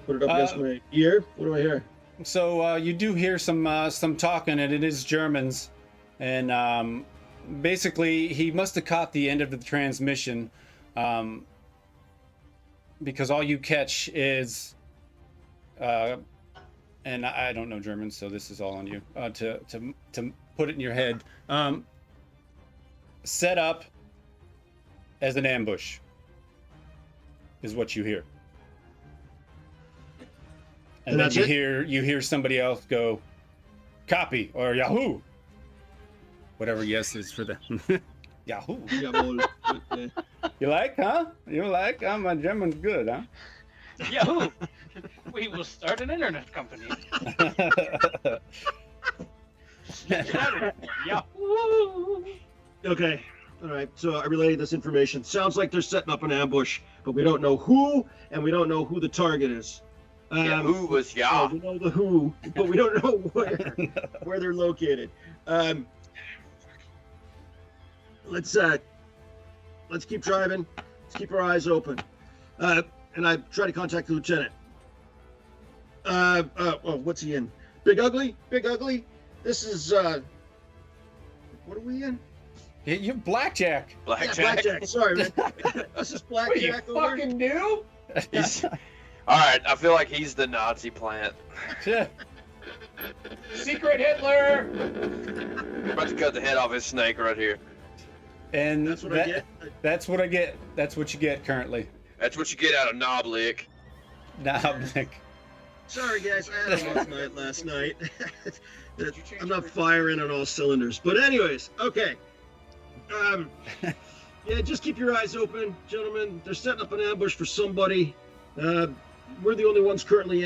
Put it up against my ear. What do I hear? So you do hear some talking, and it is Germans, and basically he must have caught the end of the transmission, because all you catch is, and I don't know German, so this is all on you to put it in your head. Set up as an ambush is what you hear. And then that's you hear somebody else go, copy, or Yahoo! Whatever yes is for them. Yahoo! You like, huh? You like? My German's good, huh? Yahoo! We will start an internet company. Yahoo! Okay. All right, so I relayed this information. Sounds like they're setting up an ambush, but we don't know who, and we don't know who the target is. Yeah, who was So we know the who, but we don't know where they're located. Let's keep driving. Let's keep our eyes open. And I try to contact the lieutenant. What's he in? Big Ugly? Big Ugly? This is, what are we in? You're Blackjack. Blackjack. Yeah, Blackjack. Sorry, man. This is Blackjack over. Fucking new? All right, I feel like he's the Nazi plant. Secret Hitler! We're about to cut the head off his snake right here. And That's what I get. That's what I get. That's what you get currently. That's what you get out of Knoblauch. Knoblauch. Sorry, guys. I had a rough night last night. I'm not firing on all cylinders. But anyways, okay. Yeah, just keep your eyes open, gentlemen. They're setting up an ambush for somebody. We're the only ones currently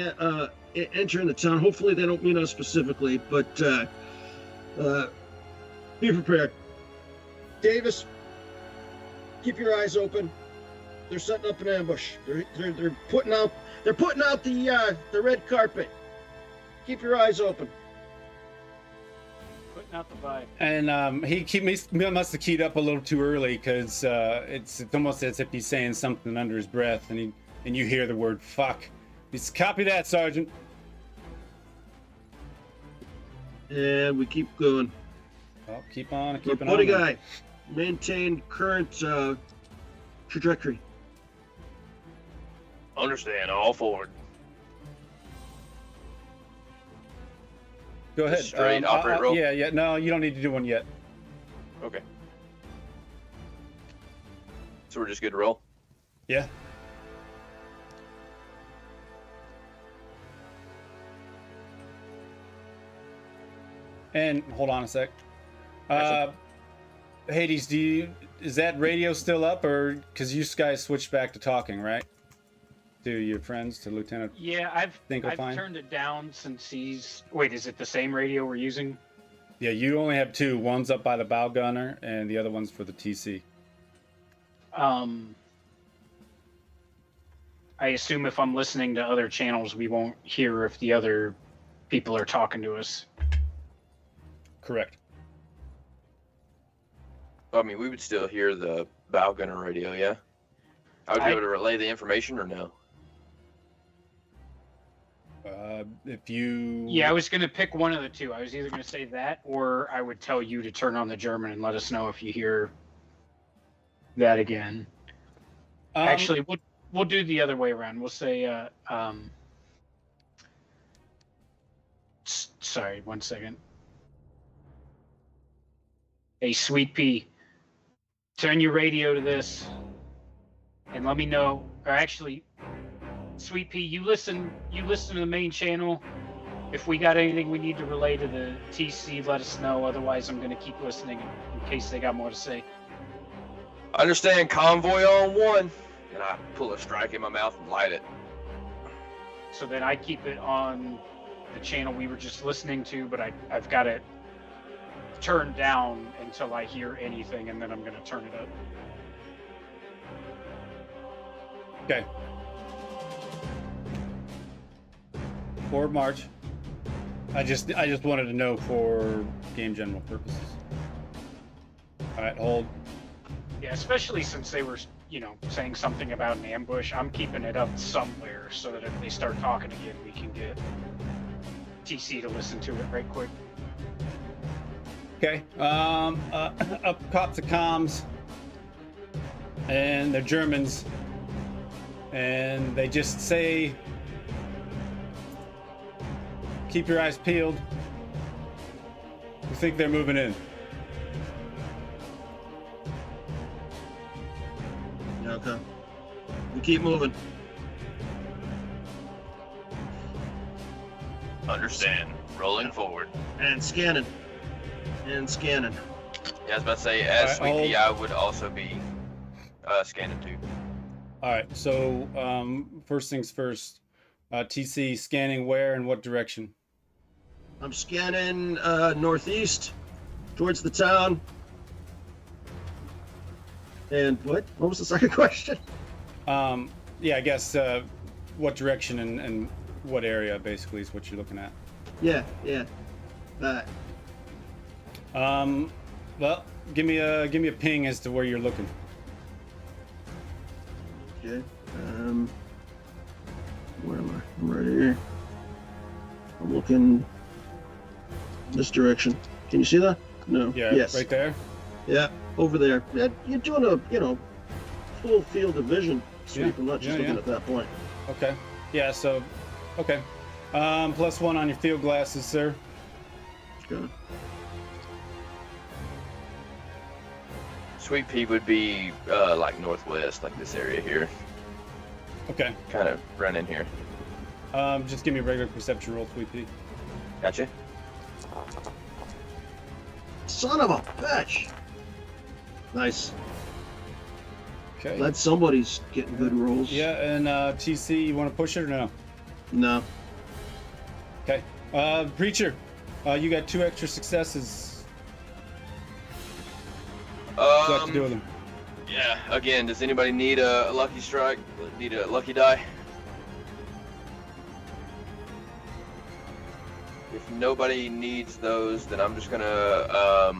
entering the town. Hopefully they don't mean us specifically, but be prepared. Davis, keep your eyes open. They're setting up an ambush. They're putting out the red carpet. Keep your eyes open. Putting out the vibe. And he must have keyed up a little too early because it's almost as if he's saying something under his breath, and you hear the word "fuck." He's copy that, Sergeant. And we keep going. Well, keep on. Buddy guy, maintain current trajectory. Understand, all forward. Go ahead. Straight operate roll? Yeah. No, you don't need to do one yet. Okay. So we're just good to roll? Yeah. And hold on a sec. Hades, is that radio still up, or because you guys switched back to talking, right? To your friends, to Lieutenant? Yeah, I've Finkelfine? turned it down since he's. Wait, is it the same radio we're using? Yeah, you only have two. One's up by the bow gunner, and the other one's for the TC. I assume if I'm listening to other channels, we won't hear if the other people are talking to us. Correct. I mean, we would still hear the bow gunner radio, yeah? I would be able to relay the information, or no? If you... Yeah, I was going to pick one of the two. I was either going to say that, or I would tell you to turn on the German and let us know if you hear that again. Actually, we'll do the other way around. We'll say, sorry, 1 second. Hey, Sweet Pea, turn your radio to this and let me know. Or actually, Sweet Pea, you listen to the main channel. If we got anything we need to relay to the TC, let us know. Otherwise, I'm going to keep listening in case they got more to say. Understand, convoy on one. And I pull a strike in my mouth and light it. So then I keep it on the channel we were just listening to, but I've got it turned down until I hear anything, and then I'm going to turn it up. Okay. Forward march. I just wanted to know for game general purposes. All right, hold. Yeah, especially since they were, saying something about an ambush. I'm keeping it up somewhere so that if they start talking again, we can get TC to listen to it right quick. Okay. Up cop to comms, and they're Germans, and they just say, "Keep your eyes peeled. We think they're moving in." Yeah, okay. We keep moving. Understand. Rolling forward. And scanning. Yeah, I was about to say, as All right, Sweet Pea, I would also be scanning too. All right. So first things first. TC scanning where and what direction? I'm scanning northeast towards the town. And what? What was the second question? Yeah, I guess what direction and what area basically is what you're looking at. Yeah. That. Well, give me a ping as to where you're looking. Okay. Where am I? I'm right here. I'm looking this direction. Can you see that? No. Yeah, Yes. right there. Yeah, over there. Yeah, you're doing a full field of vision sweep. Yeah, I'm not just looking at that point. Okay. Yeah. So, okay. +1 on your field glasses, sir. Okay. Sweet pea would be like northwest, like this area here. Okay. Kind of run in here. Just give me a regular perception roll, Sweet Pea. Gotcha. Son of a bitch! Nice. Okay. Glad somebody's getting good rolls. Yeah, and TC, you want to push it or no? No. Okay. Preacher, you got 2 extra successes. What do you have to do with them? Yeah. Again, does anybody need a lucky strike? Need a lucky die? If nobody needs those, then I'm just gonna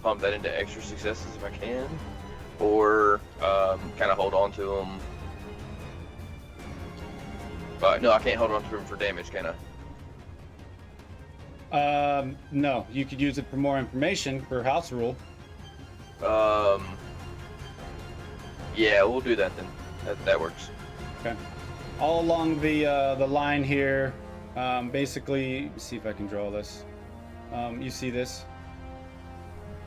pump that into extra successes if I can, or kind of hold on to them. No, I can't hold on to them for damage, can I? No, you could use it for more information for house rule. Yeah, we'll do that then. That works. Okay. All along the line here, basically, see if I can draw this. You see this?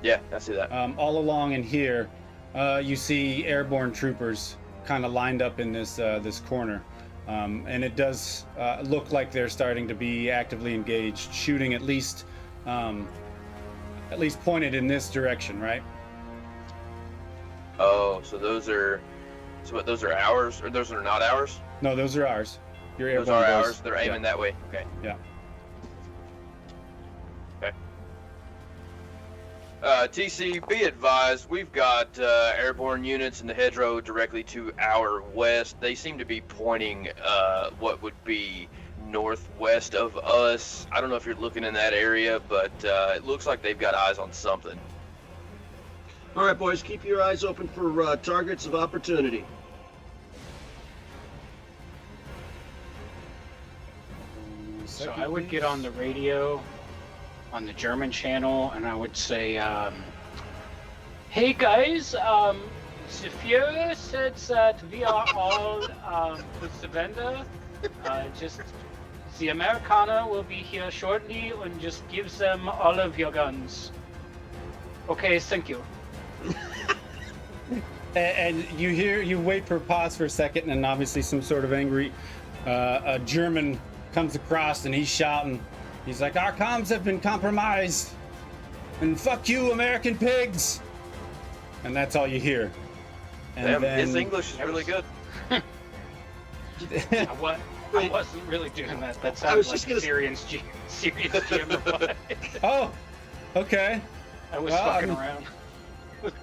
Yeah, I see that. All along in here, you see airborne troopers kind of lined up in this this corner, and it does look like they're starting to be actively engaged, shooting at least pointed in this direction, right? Oh, so those are ours, or those are not ours? No, those are ours. Your Those airborne are boys. ours. They're aiming that way. Okay. Yeah. Okay. TC, be advised, we've got airborne units in the hedgerow directly to our west. They seem to be pointing what would be northwest of us. I don't know if you're looking in that area, but it looks like they've got eyes on something. All right, boys, keep your eyes open for targets of opportunity. So I would get on the radio on the German channel and I would say, hey guys, the Führer said that we are all with the vendor. Just the Amerikaner will be here shortly and just give them all of your guns. Okay, thank you. And you wait for a pause for a second, and obviously some sort of angry a German comes across and he's shouting. He's like, our comms have been compromised, and fuck you, American pigs. And that's all you hear. And Damn, then, his English is really good. I wasn't really doing that. That I sounds was like just gonna- serious GM. Oh, okay. I was Well, fucking I mean- around.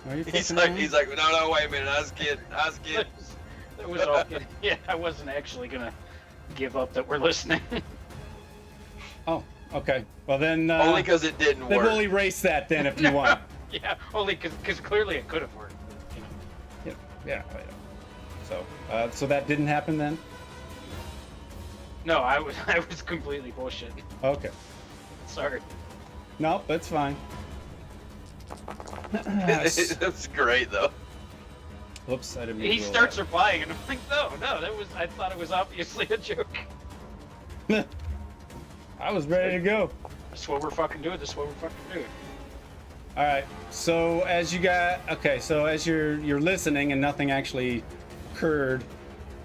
Are you He's fucking like, around? no, wait a minute, I was kidding. That was all good. Yeah, I wasn't actually gonna give up that we're listening. Oh, okay. Well then, Only because it didn't then work. we'll erase that then if you want. Yeah, only because clearly it could have worked. You know. Yeah. So that didn't happen then. No, I was completely bullshit. Okay. Sorry. No, that's fine. That's great though. Whoops, I didn't mean He to roll starts replying, and I'm like, no, that was. I thought it was obviously a joke. that. I was ready to go. That's what we're fucking doing. That's what we're fucking doing. All right. So as you're listening and nothing actually occurred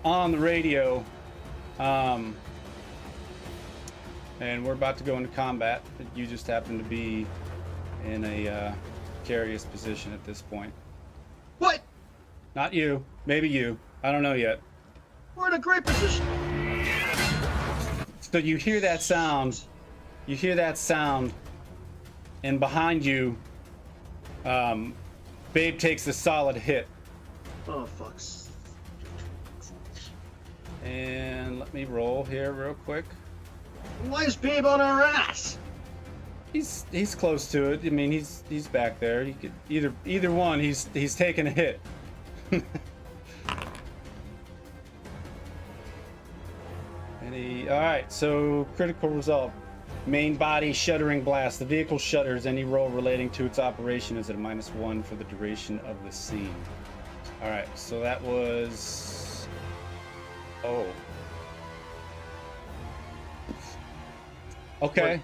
on the radio, and we're about to go into combat. You just happen to be in a precarious position at this point. What? Not you. Maybe you. I don't know yet. We're in a great position. So you hear that sound. You hear that sound, and behind you, Babe takes a solid hit. Oh, fucks. And let me roll here real quick. Why is Babe on our ass? He's close to it. I mean, he's back there. He could either one. He's taking a hit. All right. So critical result. Main body shuddering blast. The vehicle shudders. Any roll relating to its operation is at a -1 for the duration of the scene. All right. So that was. Oh. Okay.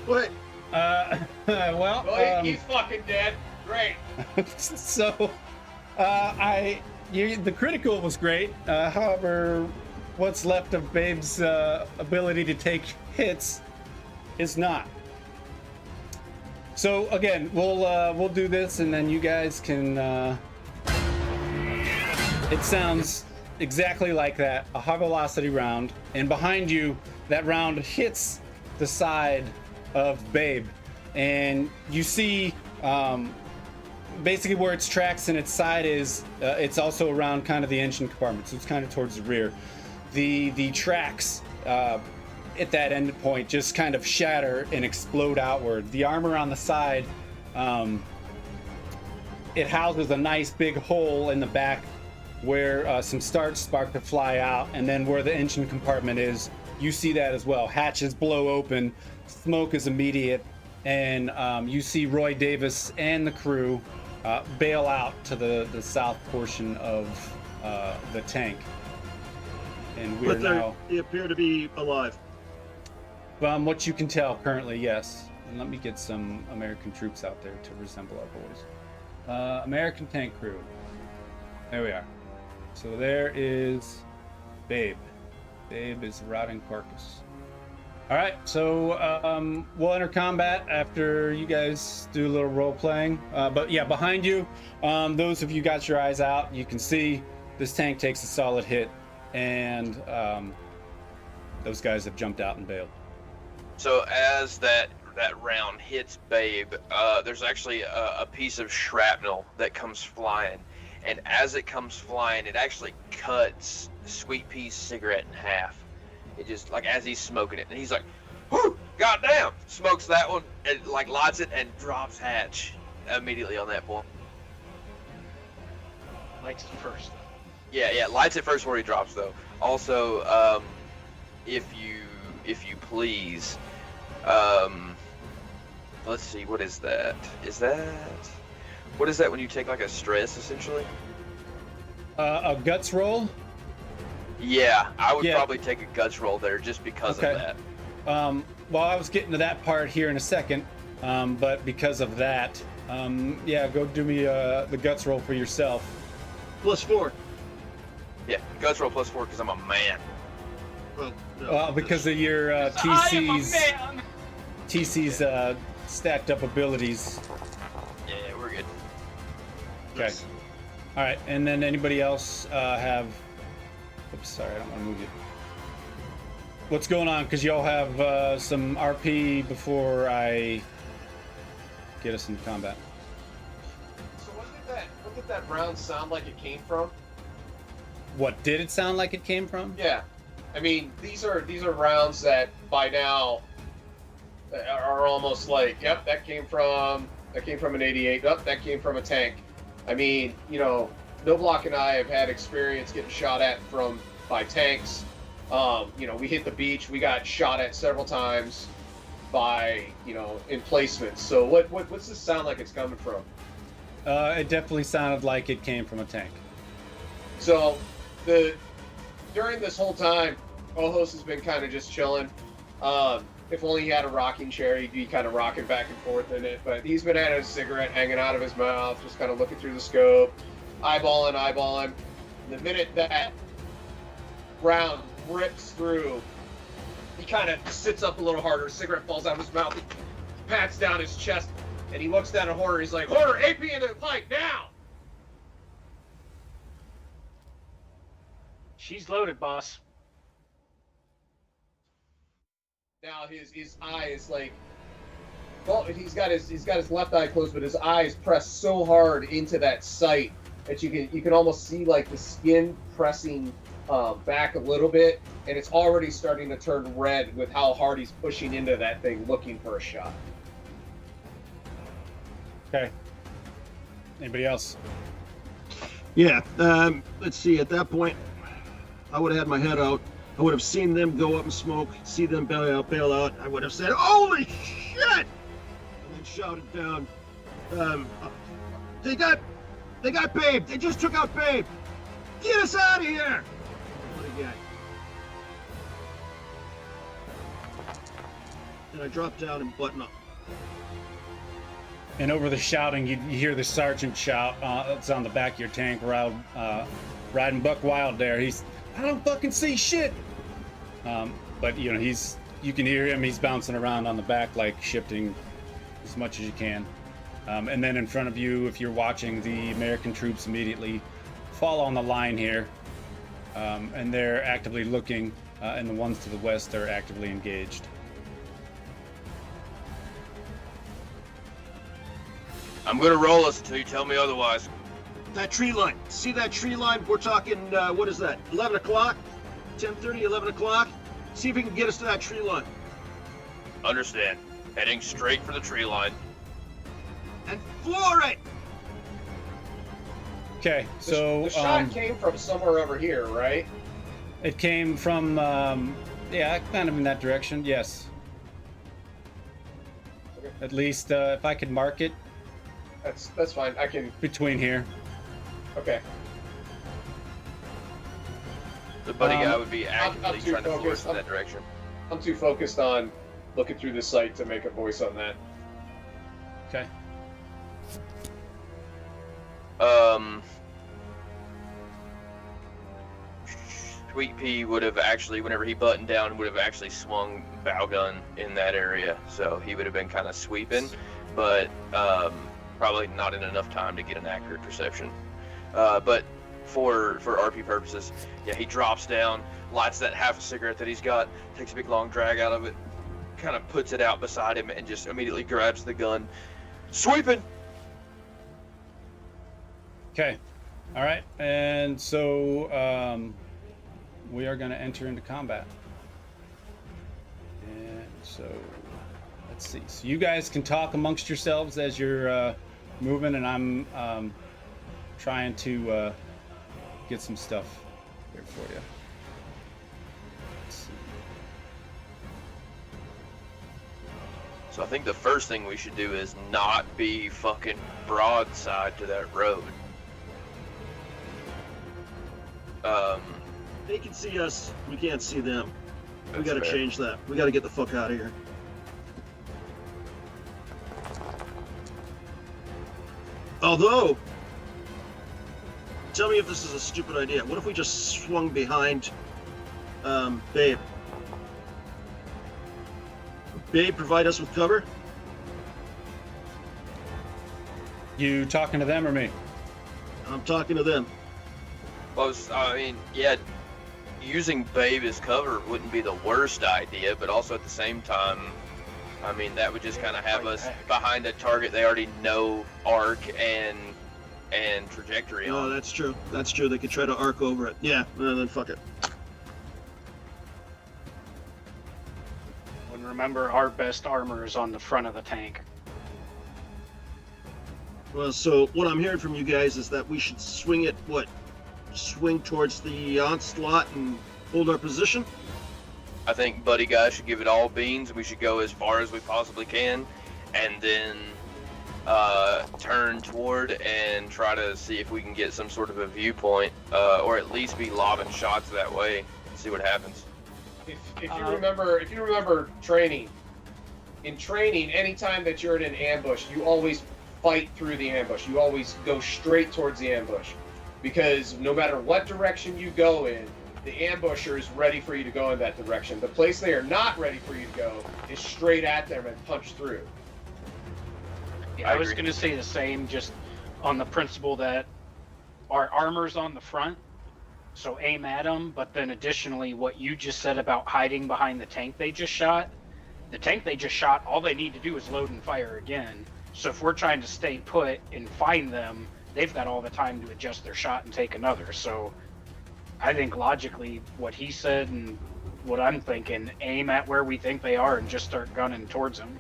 What? Well. Oh, he's fucking dead. Great. So, the critical was great. However, what's left of Babe's ability to take hits is not. So again, we'll do this, and then you guys can. It sounds exactly like that. A high velocity round, and behind you, that round hits the side of Babe, and you see basically where its tracks and its side is. It's also around kind of the engine compartment, so it's kind of towards the rear. The tracks at that end point just kind of shatter and explode outward. The armor on the side, it houses a nice big hole in the back where some starch spark to fly out, and then where the engine compartment is, you see that as well. Hatches blow open, smoke is immediate, and you see Roy Davis and the crew bail out to the south portion of the tank. And we're now... They appear to be alive. From what you can tell currently, yes. And let me get some American troops out there to resemble our boys. American tank crew. There we are. So there is Babe. Babe is the rotting carcass. All right, so we'll enter combat after you guys do a little role playing. But yeah, behind you, those of you got your eyes out, you can see this tank takes a solid hit, and those guys have jumped out and bailed. So as that round hits Babe, there's actually a piece of shrapnel that comes flying, and as it comes flying, it actually cuts Sweet Pea's cigarette in half. It just, like, as he's smoking it, and he's like, "Whoo, goddamn!" Smokes that one, and like lights it, and drops hatch immediately on that point. Lights it first. Yeah, lights it first where he drops though. Also, if you please, let's see, what is that? What is that when you take like a stress essentially? A guts roll? Yeah, I would probably take a guts roll there just because of that. Well, I was getting to that part here in a second, but because of that, yeah, go do me the guts roll for yourself. +4. Yeah, guts roll +4 because I'm a man. Well, no, Well, because of your TC's stacked up abilities. Yeah, we're good. Okay. Yes. All right, and then anybody else have? Oops, sorry, I don't want to move you. What's going on? Because y'all have some RP before I get us into combat. So what did that round sound like it came from? What did it sound like it came from? Yeah, I mean these are rounds that by now are almost like, yep, that came from an 88. Yep, that came from a tank. I mean, you know, Knoblauch and I have had experience getting shot at by tanks. You know, we hit the beach, we got shot at several times by, you know, emplacements. So what's this sound like it's coming from? It definitely sounded like it came from a tank. So during this whole time, Ojos has been kind of just chilling. If only he had a rocking chair, he'd be kind of rocking back and forth in it. But he's been having a cigarette hanging out of his mouth, just kind of looking through the scope, eyeballing. The minute that round rips through, he kind of sits up a little harder. Cigarette falls out of his mouth. He pats down his chest, and he looks down at Horner. He's like, "Horner, AP into the pipe now!" She's loaded, boss. Now his eye is like Well, he's got his left eye closed, but his eyes pressed so hard into that sight that you can almost see like the skin pressing back a little bit, and it's already starting to turn red with how hard he's pushing into that thing, looking for a shot. Okay. Anybody else? Yeah. Let's see. At that point, I would have had my head out. I would have seen them go up and smoke, see them bail out. I would have said, "Holy shit!" and then shouted down, "They got Babe. They just took out Babe. Get us out of here!" What a guy. And I dropped down and button up. And over the shouting, you hear the sergeant shout. It's on the back of your tank, riding Buck Wild there. I don't fucking see shit. But you know, you can hear him. He's bouncing around on the back, like shifting as much as you can. And then in front of you, if you're watching, the American troops immediately fall on the line here, and they're actively looking, and the ones to the west are actively engaged. I'm gonna roll us until you tell me otherwise. That tree line. See that tree line? We're talking, what is that? 11 o'clock? 10:30, 11 o'clock? See if we can get us to that tree line. Understand. Heading straight for the tree line. And floor it! Okay, so the shot came from somewhere over here, right? it came from, yeah, kind of in that direction. Yes. Okay. At least if I could mark it That's fine. I can. between here. Okay. The buddy guy would be actively too trying to force focused. in that direction. I'm too focused on looking through the sight to make a voice on that. Okay. Sweet Pea would have actually, whenever he buttoned down, would have actually swung bow gun in that area. So he would have been kind of sweeping, but probably not in enough time to get an accurate perception. But for RP purposes, yeah, he drops down, lights that half a cigarette that he's got, takes a big long drag out of it, kind of puts it out beside him, and just immediately grabs the gun. Sweeping! Okay. All right. And so we are going to enter into combat. And so let's see. So you guys can talk amongst yourselves as you're moving, and I'm trying to get some stuff here for you. Let's see. So I think the first thing we should do is not be fucking broadside to that road. They can see us. We can't see them. We That's gotta fair. change that. We gotta get the fuck out of here. Although, tell me if this is a stupid idea. What if we just swung behind Babe? Babe, provide us with cover? You talking to them or me? I'm talking to them. Well, I mean, yeah, using Babe as cover wouldn't be the worst idea, but also at the same time, I mean, that would just kind of have us behind a target they already know arc and trajectory Oh, on. that's true. That's true. They could try to arc over it. Yeah, then fuck it. And remember, our best armor is on the front of the tank. Well, so what I'm hearing from you guys is that we should swing it, swing towards the onslaught and hold our position? I think Buddy Guy should give it all beans. We should go as far as we possibly can, and then turn toward and try to see if we can get some sort of a viewpoint, or at least be lobbing shots that way. See what happens. If you remember training, in training, anytime that you're in an ambush, you always fight through the ambush. You always go straight towards the ambush, because no matter what direction you go in, the ambusher is ready for you to go in that direction. The place they are not ready for you to go is straight at them and punch through. Yeah, I was going to say the same, just on the principle that our armor's on the front, so aim at them, but then additionally what you just said about hiding behind the tank they just shot, The tank they just shot, all they need to do is load and fire again. So if we're trying to stay put and find them, they've got all the time to adjust their shot and take another. So I think logically what he said and what I'm thinking, aim at where we think they are and just start gunning towards them.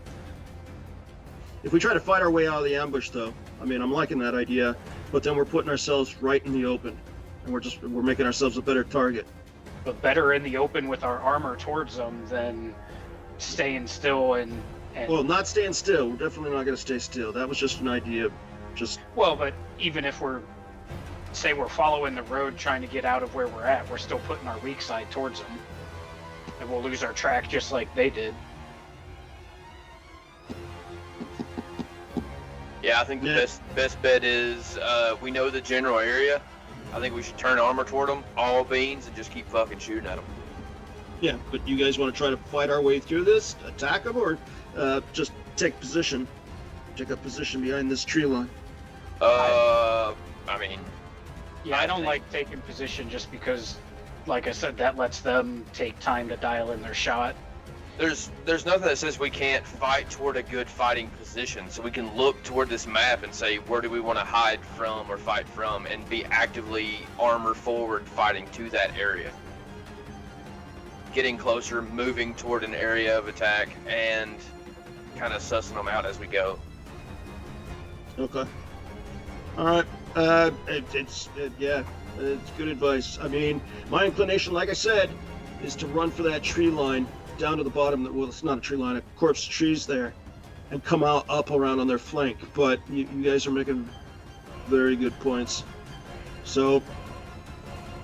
If we try to fight our way out of the ambush, though, I mean, I'm liking that idea, but then we're putting ourselves right in the open, and we're making ourselves a better target. But better in the open with our armor towards them than staying still and Well, not staying still. We're definitely not going to stay still. That was just an idea. Well, but even if we're following the road trying to get out of where we're at, we're still putting our weak side towards them. And we'll lose our track just like they did. Yeah, I think the best bet is we know the general area. I think we should turn armor toward them, all beans, and just keep fucking shooting at them. Yeah, but you guys want to try to fight our way through this, attack them, or just take up position behind this tree line? I mean, yeah, I don't like taking position just because, like I said, that lets them take time to dial in their shot. there's nothing that says we can't fight toward a good fighting position, so we can look toward this map and say, where do we want to hide from or fight from, and be actively armor forward fighting to that area. Getting closer, moving toward an area of attack, and kind of sussing them out as we go. Okay. All right. It's good advice. I mean, my inclination, like I said, is to run for that tree line down to the bottom. Well, it's not a tree line, a corpse trees there, and come out up around on their flank. But you guys are making very good points. So,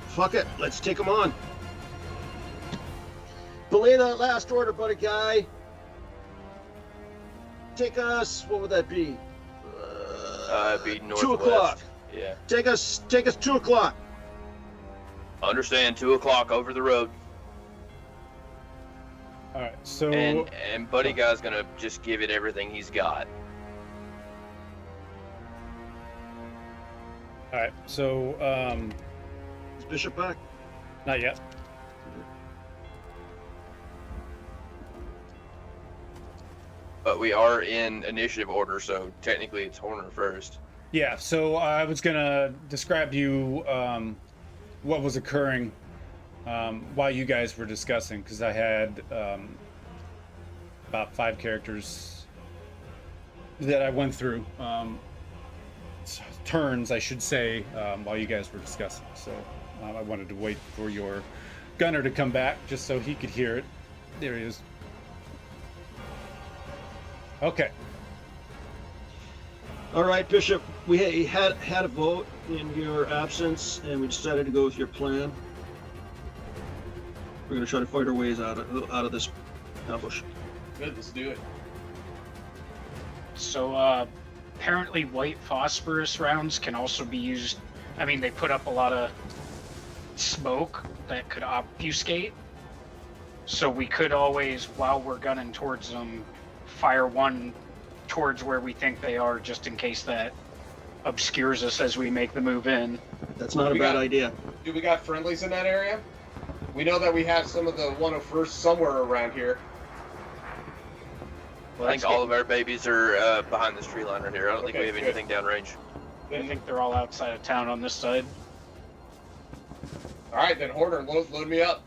fuck it. Let's take them on. Belay that last order, buddy guy. Take us. What would that be? It'd be northwest. 2 o'clock. Yeah. Take us 2 o'clock. Understand, 2 o'clock over the road. All right, so And Buddy Guy's gonna just give it everything he's got. all right, so Is Bishop back? not yet. But we are in initiative order, so technically it's Horner first. Yeah, so I was gonna describe to you what was occurring while you guys were discussing, because I had about 5 characters that I went through, turns, I should say, while you guys were discussing. So I wanted to wait for your gunner to come back just so he could hear it. There he is. Okay. All right, Bishop. We had a vote in your absence, and we decided to go with your plan. We're gonna try to fight our ways out of this ambush. Good, let's do it. So apparently white phosphorus rounds can also be used. I mean, they put up a lot of smoke that could obfuscate. So we could always, while we're gunning towards them, fire one towards where we think they are, just in case that obscures us as we make the move in. That's not a bad idea. Do we got friendlies in that area? We know that we have some of the 101st somewhere around here. I think all of our babies are behind this tree line right here. I don't think we have good. anything downrange. I think they're all outside of town on this side. All right, then Horner, load me up.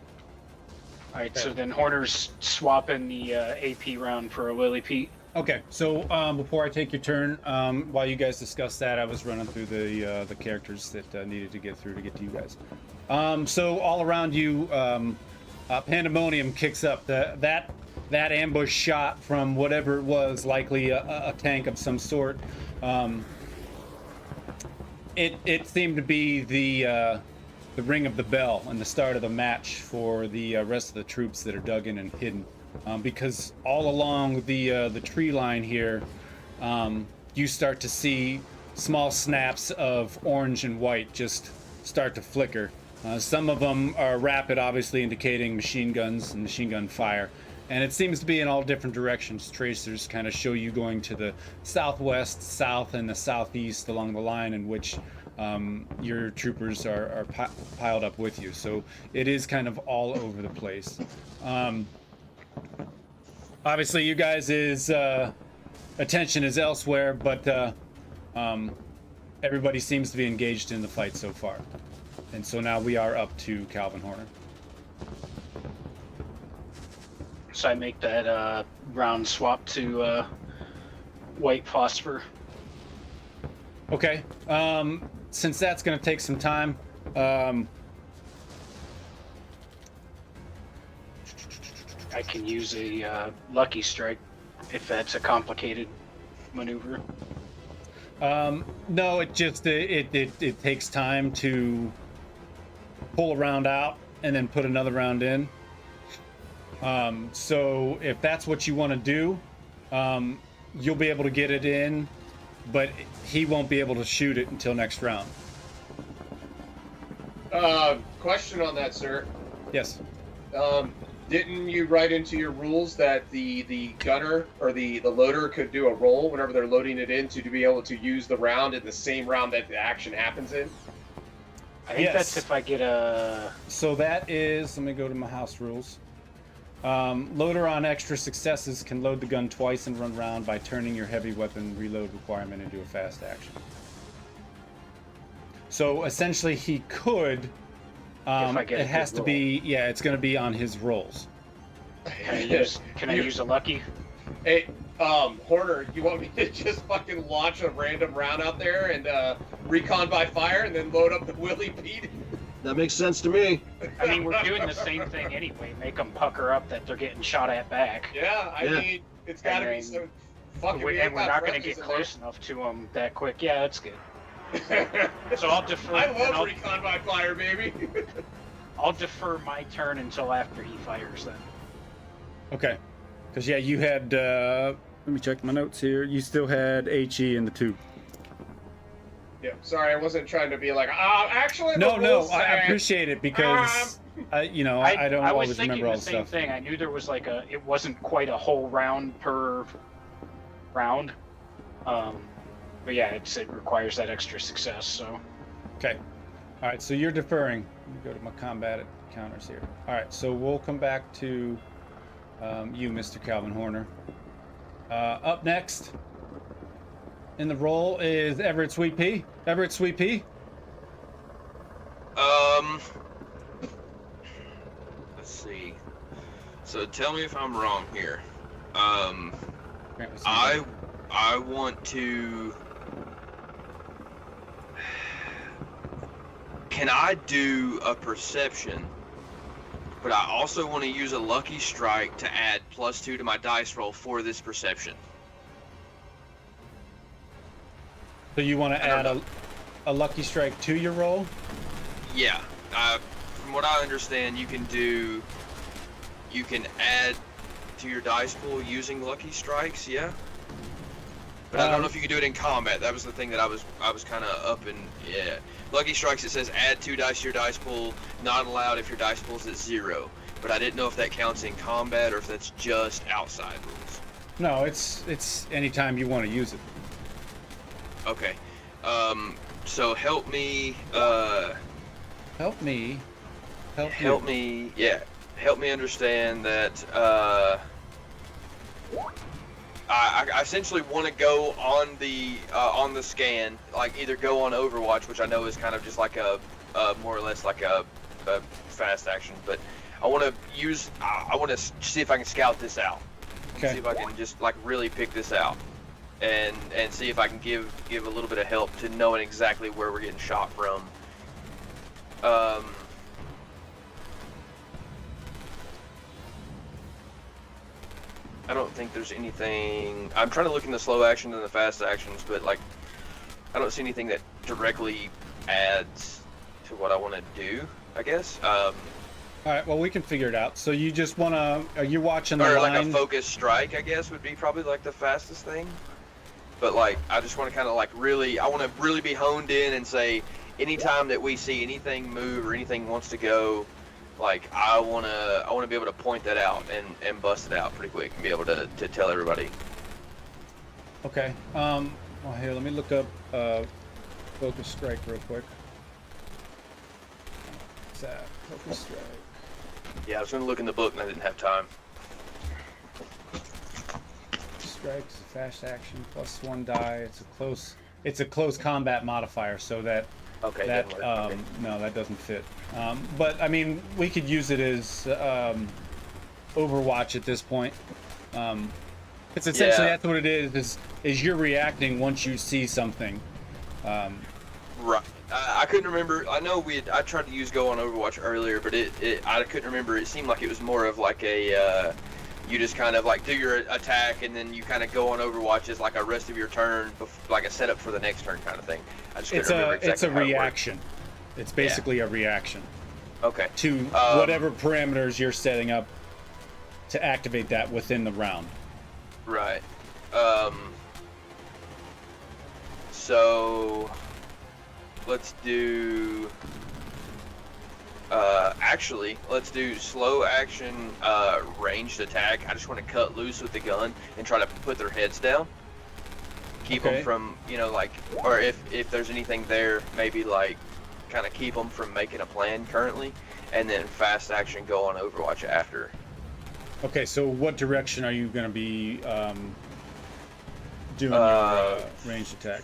All right, so then Horner's swapping the AP round for a Lily Pete. Okay, so before I take your turn, while you guys discuss that, I was running through the characters that needed to get through to get to you guys. So all around you, pandemonium kicks up. That ambush shot from whatever it was, likely a tank of some sort. It seemed to be the ring of the bell and the start of the match for the rest of the troops that are dug in and hidden. Because all along the tree line here, you start to see small snaps of orange and white just start to flicker. Some of them are rapid, obviously indicating machine guns and machine gun fire. And it seems to be in all different directions. Tracers kind of show you going to the southwest, south, and the southeast along the line in which your troopers are piled up with you. So it is kind of all over the place. Obviously, you guys' attention is elsewhere, but everybody seems to be engaged in the fight so far. And so now we are up to Calvin Horner. So I make that round swap to white phosphor. Okay. Since that's going to take some time, I can use a lucky strike if that's a complicated maneuver. no, it just it takes time to pull a round out and then put another round in. So if that's what you want to do, you'll be able to get it in, but he won't be able to shoot it until next round. Question on that, sir. Yes. Didn't you write into your rules that the gunner or the loader could do a roll whenever they're loading it in to be able to use the round in the same round that the action happens in? I think that's if I get a... So that is, let me go to my house rules. Loader on extra successes can load the gun twice and run round by turning your heavy weapon reload requirement into a fast action. So essentially he could, it has to be, yeah, it's going to be on his rolls. Can I use a lucky? Hey, Horner, you want me to just fucking launch a random round out there and recon by fire and then load up the Willie Pete? That makes sense to me. I mean, we're doing the same thing anyway. Make them pucker up that they're getting shot at back. Yeah, I mean, it's got to be some fucking... And we're not going to get close enough to them that quick. Yeah, that's good. So I'll defer. I love recon by fire, baby. I'll defer my turn until after he fires then. Okay. Because, yeah, you had, let me check my notes here. You still had HE in the tube. Yeah, sorry, I wasn't trying to be like, actually, No, I appreciate it because, I don't always remember all the stuff. I was thinking the same thing. I knew there was like it wasn't quite a whole round per round. But yeah, it requires that extra success, so. Okay. All right, so you're deferring. Let me go to my combat counters here. All right, so we'll come back to you, Mr. Calvin Horner. Up next in the roll is Everett Sweet Pea. Everett Sweet Pea. Let's see. So tell me if I'm wrong here. I want to... Can I do a perception, but I also want to use a lucky strike to add +2 to my dice roll for this perception? So you want to add a lucky strike to your roll? Yeah. From what I understand, you can add to your dice pool using lucky strikes, yeah? But I don't know if you can do it in combat. That was the thing that I was kind of up in, yeah. Lucky strikes, it says add 2 dice to your dice pool, not allowed if your dice pool's at 0. But I didn't know if that counts in combat or if that's just outside rules. No, it's anytime you want to use it. Okay. So help me, Help me understand that, I essentially want to go on the scan, like either go on Overwatch, which I know is kind of just like a more or less like a fast action, but I want to see if I can scout this out. Okay. See if I can just like really pick this out, and see if I can give a little bit of help to knowing exactly where we're getting shot from. I don't think there's anything... I'm trying to look in the slow actions and the fast actions, but like, I don't see anything that directly adds to what I want to do, I guess. All right, well, we can figure it out. So you just want to... Are you watching the line? Or like a focus strike, I guess, would be probably like the fastest thing. But like, I just want to kind of like really... I want to really be honed in and say, anytime that we see anything move or anything wants to go... Like, I wanna be able to point that out and bust it out pretty quick and be able to tell everybody. Okay. Well, here, let me look up focus strike real quick. What's that? Focus strike. Yeah, I was gonna look in the book and I didn't have time. strikes, fast action, +1 die. It's a close combat modifier, so that Okay. that didn't work. Okay. no, that doesn't fit. But I mean, we could use it as Overwatch at this point. It's essentially that's what it is you're reacting once you see something. Right. I couldn't remember. I know I tried to use Go on Overwatch earlier, but I couldn't remember. It seemed like it was more of like a you just kind of like do your attack and then you kind of go on Overwatch as like a rest of your turn, like a setup for the next turn kind of thing. I just couldn't remember exactly it's a how it reaction. It's basically a reaction worked. Okay. to whatever parameters you're setting up to activate that within the round. Right. So let's do actually let's do slow action ranged attack. I just want to cut loose with the gun and try to put their heads down, keep them from, you know, like, or if there's anything there, maybe like kind of keep them from making a plan currently, and then fast action go on Overwatch after. Okay, so what direction are you going to be doing your ranged attack?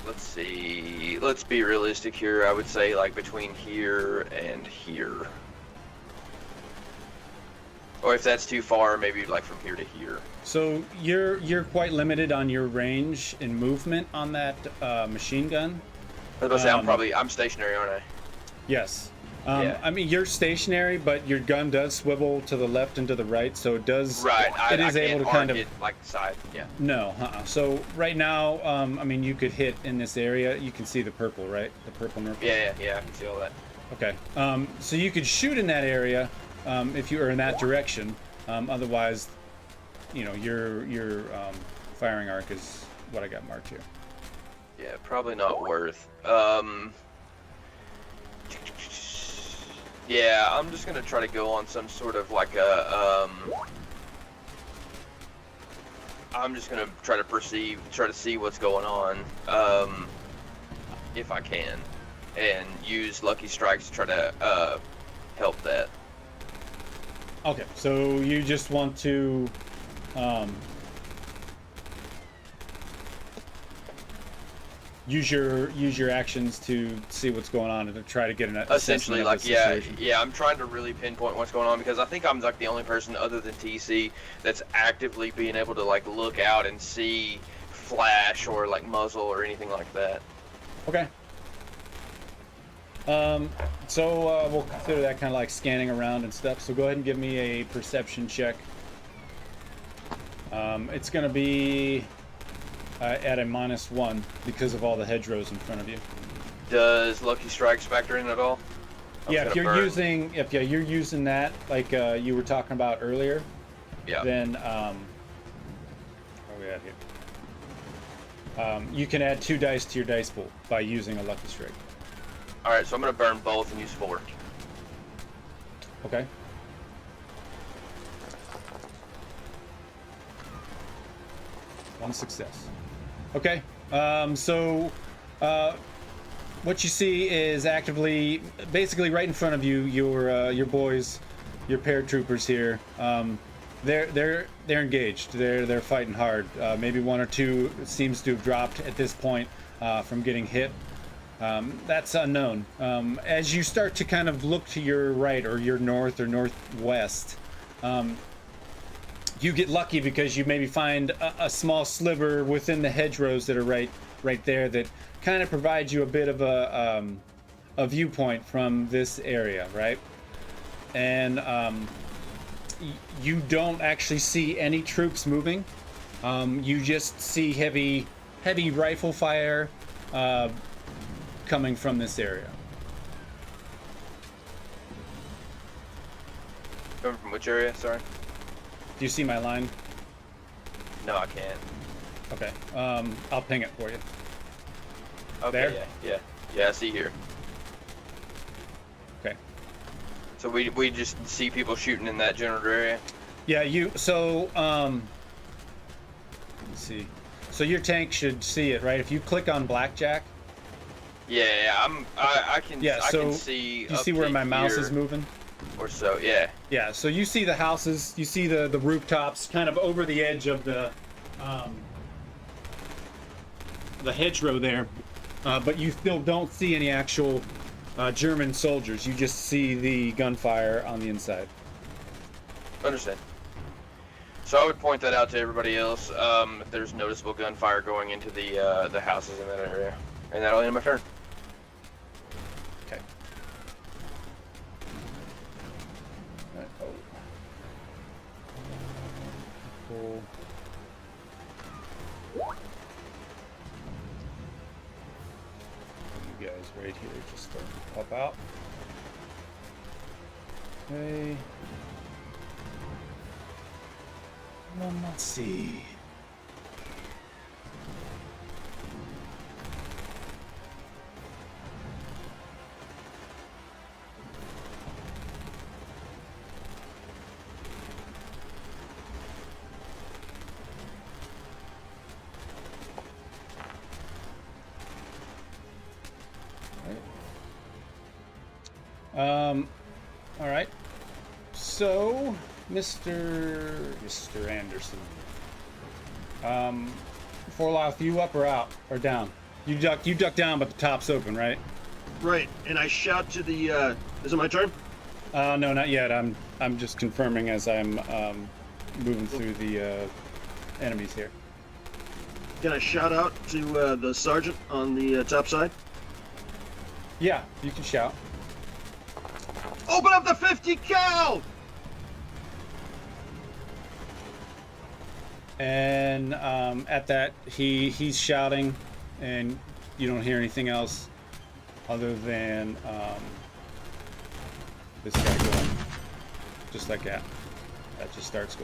Let's see. Let's be realistic here. I would say like between here and here. Or if that's too far, maybe like from here to here. So you're quite limited on your range and movement on that machine gun. I was about to say I'm stationary, aren't I? Yes. Yeah. I mean, you're stationary, but your gun does swivel to the left and to the right, so it does. Right. It is able to kind of like side. Yeah. No. So right now, I mean, you could hit in this area. You can see the purple, right? The purple Nerf. Yeah. I can see all that. Okay. So you could shoot in that area if you are in that direction. Otherwise, you know, your firing arc is what I got marked here. Yeah, probably not worth. Yeah, I'm just gonna try to go on some sort of like a I'm just gonna try to see what's going on, if I can, and use lucky strikes to try to help that. Okay, so you just want to use your actions to see what's going on and to try to get an Essentially, assessment like of the situation. yeah, I'm trying to really pinpoint what's going on because I think I'm like the only person other than TC that's actively being able to like look out and see flash or like muzzle or anything like that. Okay. So we'll consider that kind of like scanning around and stuff. So go ahead and give me a perception check. It's going to be at a -1 because of all the hedgerows in front of you. Does lucky strikes factor in at all? Yeah, if you're using that like you were talking about earlier. Yeah. Then where are we at here? You can add 2 dice to your dice pool by using a lucky strike. All right, so I'm gonna burn both and use 4. Okay. One success. Okay. So what you see is actively, basically right in front of you, your boys, your paratroopers here. They're engaged. They're fighting hard. Maybe 1 or 2 seems to have dropped at this point from getting hit. That's unknown. As you start to kind of look to your right or your north or northwest, you get lucky because you maybe find a small sliver within the hedgerows that are right there that kind of provides you a bit of a viewpoint from this area, right? And you don't actually see any troops moving. You just see heavy rifle fire coming from this area. Coming from which area? Sorry. Do you see my line? No, I can't. Okay. I'll ping it for you. Okay. There? Yeah. I see here. Okay. So we just see people shooting in that general area. Yeah. So let's see. So your tank should see it, right? If you click on Blackjack. Yeah. I can. Yeah. I So can see. do you see where my mouse is moving? Or so. Yeah. Yeah. So you see the houses. You see the rooftops, kind of over the edge of the hedgerow there, but you still don't see any actual German soldiers. You just see the gunfire on the inside. Understand. So I would point that out to everybody else. If there's noticeable gunfire going into the houses in that area, and that'll end my turn. Okay. Right. Oh. Cool. You guys right here just start to pop out. Okay. Let's see. All right. So, Mr. Anderson. Forlath, you up or out or down? You duck down, but the top's open, right? Right, and I shout to the. Is it my turn? No, not yet. I'm just confirming as I'm moving through the enemies here. Can I shout out to the sergeant on the top side? Yeah, you can shout. Open up the 50 cal! And at that, he's shouting, and you don't hear anything else other than this guy going, just like that. That just starts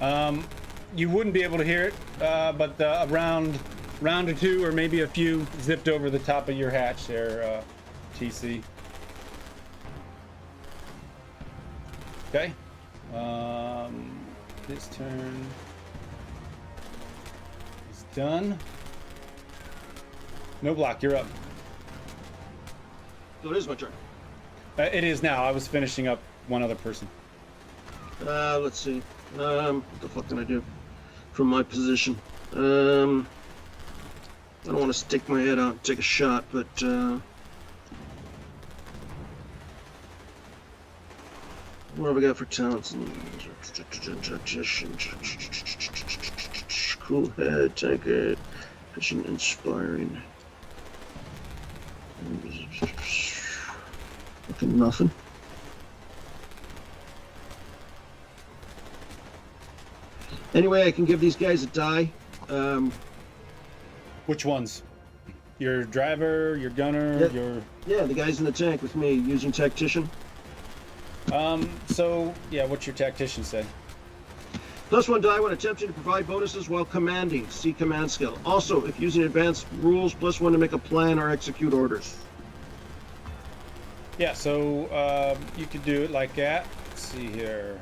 going. You wouldn't be able to hear it, but a round or two, or maybe a few, zipped over the top of your hatch there, TC. Okay. This turn is done. Knoblauch, you're up. So it is my turn. It is now. I was finishing up one other person. Let's see. What the fuck can I do from my position? I don't want to stick my head out and take a shot, but what have I got for talents? Cool head, tank it, passion inspiring. Fucking nothing. Anyway, I can give these guys a die. Which ones? Your driver, your gunner, your... Yeah, the guys in the tank with me using tactician. So, yeah, what's your tactician say? +1 die when attempting to provide bonuses while commanding. See command skill. Also, if using advanced rules, +1 to make a plan or execute orders. Yeah, so you could do it like that. Let's see here.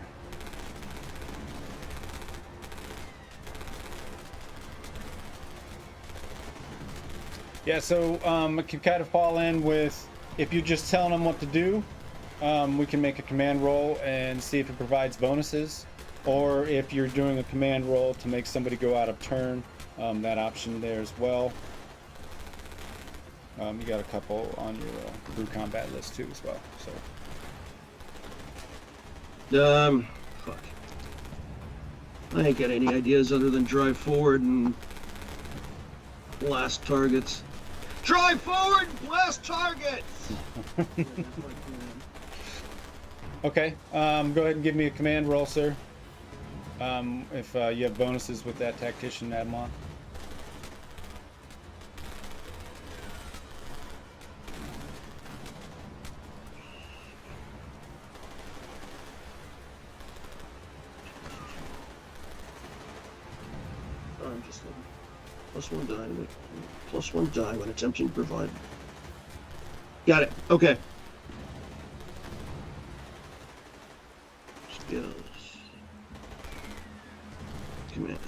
Yeah, so it can kind of fall in with, if you're just telling them what to do, we can make a command roll and see if it provides bonuses. Or if you're doing a command roll to make somebody go out of turn, that option there as well. You got a couple on your crew combat list too as well. So. Fuck. I ain't got any ideas other than drive forward and blast targets. Drive forward, blast targets! Okay, go ahead and give me a command roll, sir. If you have bonuses with that tactician, add them on. I'm just looking. +1 die to make. +1 die when attempting to provide. Got it. Okay. Skills. Command.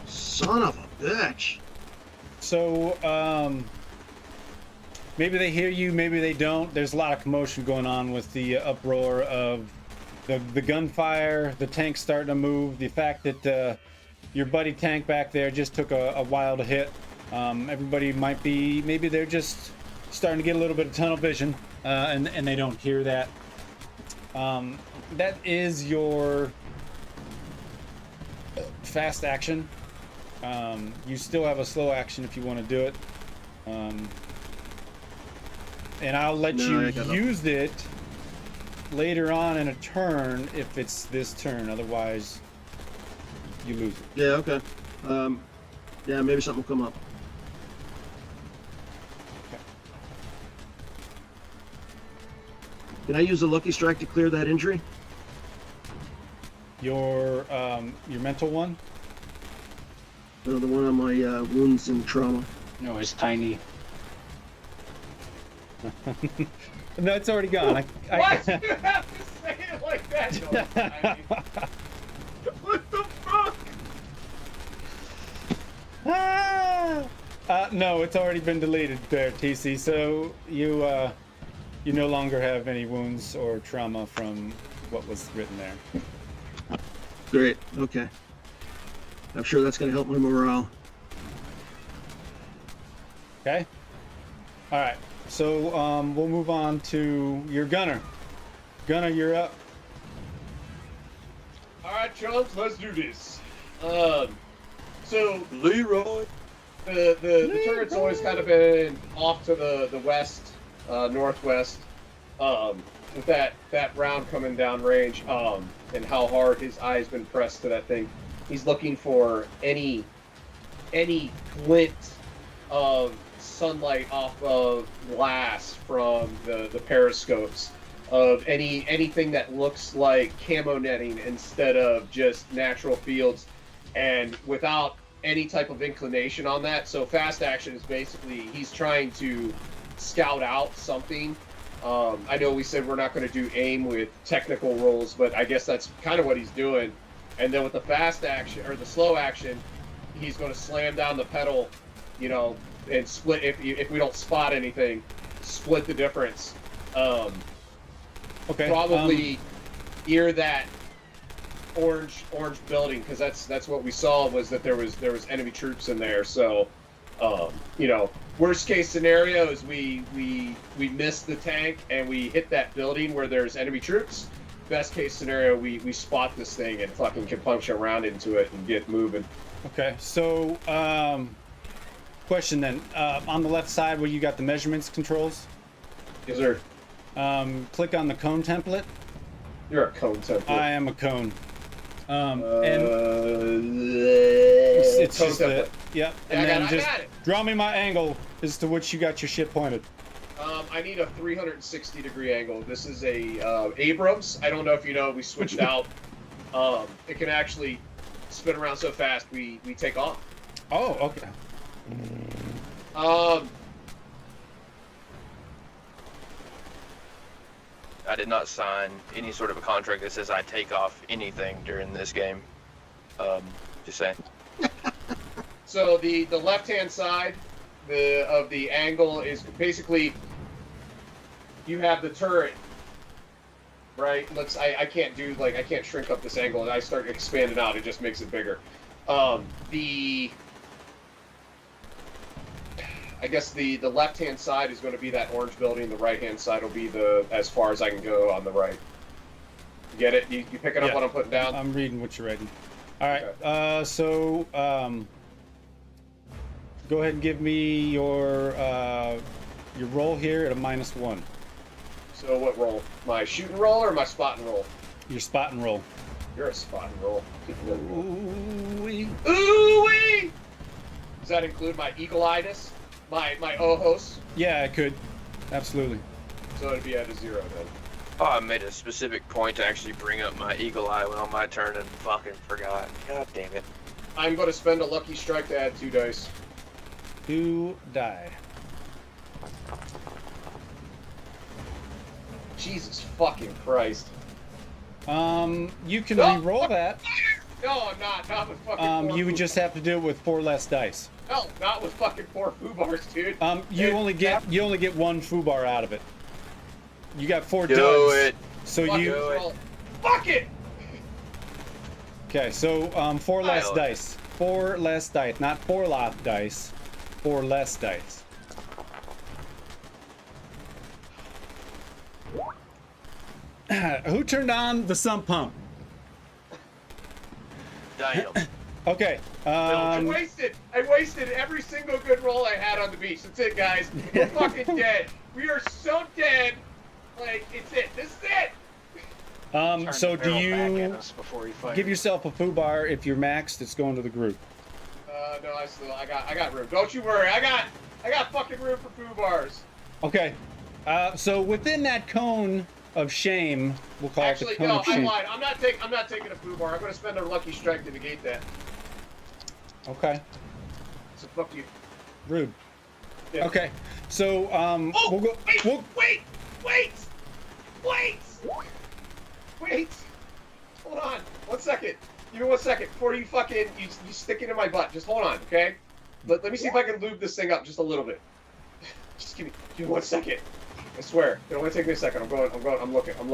Son of a bitch. So, maybe they hear you, maybe they don't. There's a lot of commotion going on with the uproar of the gunfire, the tank starting to move, the fact that your buddy tank back there just took a wild hit. Everybody might be, maybe they're just starting to get a little bit of tunnel vision, and they don't hear that. That is your fast action. You still have a slow action if you want to do it. And I'll let you use it later on in a turn if it's this turn. Otherwise, you lose it. Yeah, okay. Yeah, maybe something will come up. Okay. Can I use a Lucky Strike to clear that injury? Your mental one? No, the one on my wounds and trauma. No, it's tiny. No, it's already gone. What? You have to say it like that. No, I mean, what the fuck? No, it's already been deleted there, TC. So you no longer have any wounds or trauma from what was written there. Great, okay. I'm sure that's going to help my morale. Okay. All right. So we'll move on to your gunner. Gunner, you're up. All right, chums, let's do this. So Leroy. the turret's always kind of been off to the west, northwest. With that round coming down range, and how hard his eye's been pressed to that thing, he's looking for any glint of sunlight off of glass from the periscopes, of anything that looks like camo netting instead of just natural fields, and without any type of inclination on that. So fast action is basically he's trying to scout out something. I know we said we're not going to do aim with technical rolls, but I guess that's kind of what he's doing. And then with the fast action or the slow action, he's going to slam down the pedal, you know, and split. If we don't spot anything, split the difference. Okay. Probably ear that orange building, because that's what we saw, was that there was enemy troops in there. So, you know, worst case scenario is we miss the tank and we hit that building where there's enemy troops. Best case scenario, we spot this thing and fucking can punch around into it and get moving. Okay. So, question then. On the left side where you got the measurements controls, Yes, sir. click on the cone template. You're a cone template. I am a cone. And it's it's just template. Yep. Yeah, And then I just got it. draw me my angle as to which you got your ship pointed. I need a 360 degree angle. This is a Abrams. I don't know if you know, we switched out. It can actually spin around so fast we take off. Oh, okay. I did not sign any sort of a contract that says I take off anything during this game. Just saying. So the left hand side of the angle is basically, you have the turret, right? I can't do, like, I can't shrink up this angle, and I start expanding out, it just makes it bigger. I guess the left hand side is going to be that orange building, the right hand side will be as far as I can go on the right. You get it? You picking up what I'm putting down? I'm reading what you're writing. All right. Okay. So go ahead and give me your roll here at a -1. So what roll? My shoot and roll or my spot and roll? Your spot and roll. You're a spot and roll. Ooh-wee. Ooh-wee! Does that include my eagle-eyedness? My Ojos? Yeah, I could. Absolutely. So it'd be at a 0 then. Oh, I made a specific point to actually bring up my eagle eye on my turn and fucking forgot. God damn it. I'm going to spend a lucky strike to add 2 dice. 2 die. Jesus fucking Christ. You can re-roll that. No, I'm not. Not with fucking 4 You would foo just have to do it with 4 less dice. No, not with fucking 4 foo bars, dude. You only get 1 foo bar out of it. You got 4 Do duds. it. So Fuck you. it. Fuck it! Okay, so 4 less Kyle. dice. 4 less dice, not Forlath dice. 4 less dice. Who turned on the sump pump? Damn. Okay. I wasted every single good roll I had on the beach. That's it, guys. We're fucking dead. We are so dead. Like, it's it. This is it. Turn So the do barrel back at you us before he fires. give yourself a foo bar? If you're maxed, it's going to the group. No, I got room. Don't you worry. I got fucking room for foo bars. Okay. So within that cone of shame, we'll call Actually, it the cone no, of I'm shame. lying. I'm not taking a foo bar. I'm gonna spend a lucky strike to negate that. Okay. So fuck you. Rude. Yeah. Okay. So Oh, we'll go. wait! Hold on. 1 second. Give me 1 second before you fucking you stick it in my butt. Just hold on, okay? Let me see if I can lube this thing up just a little bit. Just give me 1 second. I swear. It'll only take me a second. I'm looking. Here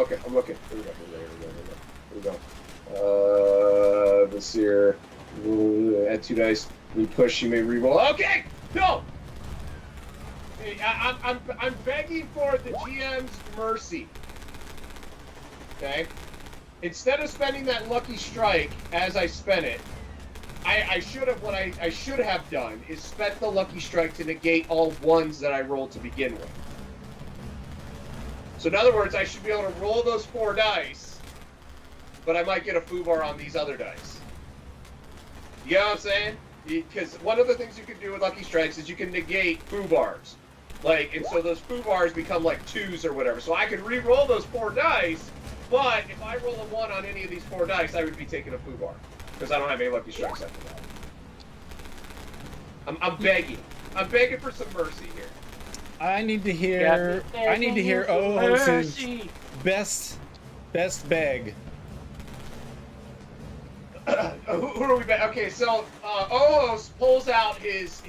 we go. This here. Add 2 dice. We push. You may reroll. Okay. No. I'm begging for the GM's mercy. Okay. Instead of spending that lucky strike as I spent it, I should have. What I should have done is spent the lucky strike to negate all 1s that I rolled to begin with. So in other words, I should be able to roll those 4 dice, but I might get a foo bar on these other dice. You know what I'm saying? Because one of the things you can do with lucky strikes is you can negate foo bars. Like, and so those foo bars become like 2s or whatever. So I could re-roll those 4 dice, but if I roll a 1 on any of these 4 dice, I would be taking a foo bar. Because I don't have any lucky strikes after that. I'm begging. I'm begging for some mercy here. I need to hear. I need to hear Ojos' best bag. Who are we? Okay, so Ojos pulls out his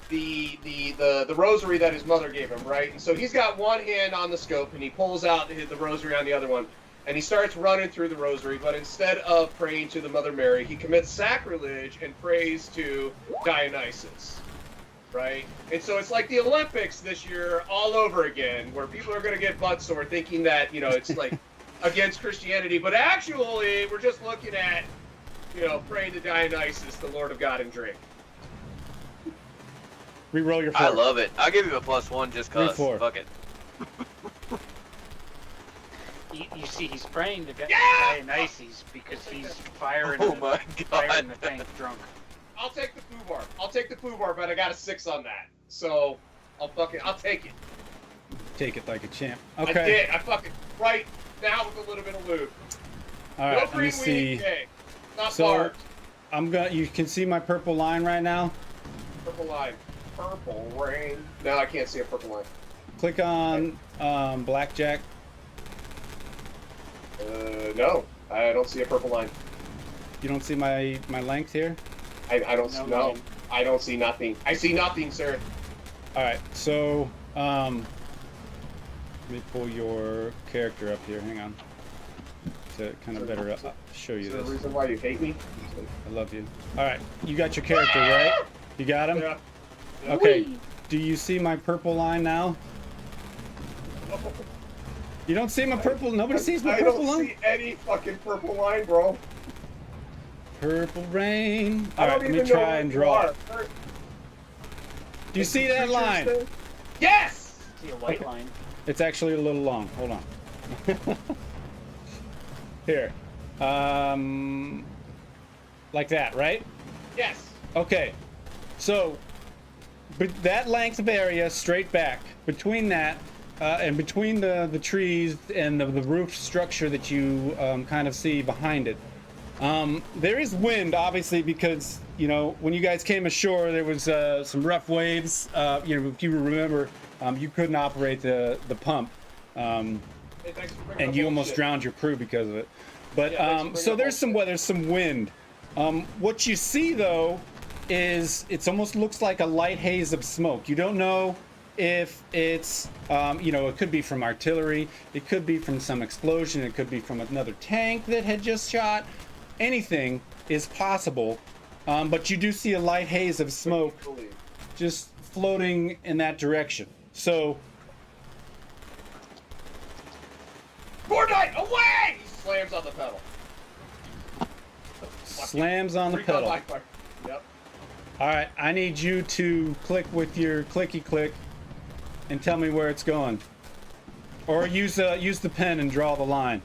the rosary that his mother gave him, right? And so he's got one hand on the scope, and he pulls out the rosary on the other one, and he starts running through the rosary. But instead of praying to the Mother Mary, he commits sacrilege and prays to Dionysus, right? And so it's like the Olympics this year all over again, where people are going to get butt sore thinking that it's like against Christianity, but actually we're just looking at praying to Dionysus, the Lord of God and drink. Reroll your 4. I love it. I'll give you a +1 just cause. Re-4. Fuck it. You see, he's praying to Yeah! Dionysus because he's firing, Oh my firing god. the tank drunk. I'll take the foo bar. But I got a 6 on that, so I'll take it. Take it like a champ. I Okay. did. I fucking right now with a little bit of lube. All No right. Let green me see. weed today. Not So barbed. You can see my purple line right now. Purple line. Purple rain. No, I can't see a purple line. Click on Blackjack. No, I don't see a purple line. You don't see my length here. I don't see No. I don't see nothing. I see nothing, sir. All right. So let me pull your character up here. Hang on. To kind of better show you Is there a this. reason why you hate me? I love you. All right. You got your character right. You got him. Yeah. Okay. Do you see my purple line now? You don't see my purple. Nobody sees my I purple don't line. see any fucking purple line, bro. Purple rain. I All don't right. Let me even know try where and you draw. are. it. Do you see that line? Yes! See a white line. It's actually a little long. Hold on. Here. Like that, right? Yes. Okay. So, but that length of area straight back between that and between the trees and the roof structure that you kind of see behind it, there is wind, obviously, because when you guys came ashore, there was some rough waves. If you remember, you couldn't operate the pump, Hey, thanks for bringing and up you all almost shit. drowned your crew because of it. But Yeah, so there's some weather, some wind. What you see though is it almost looks like a light haze of smoke. You don't know if it's you know, it could be from artillery, it could be from some explosion, it could be from another tank that had just shot. Anything is possible, but you do see a light haze of smoke just floating in that direction. So Fortnite, away! He slams on the pedal. slams on the Recon pedal. backfire. Yep. All right, I need you to click with your clicky click and tell me where it's going. Or use the pen and draw the line.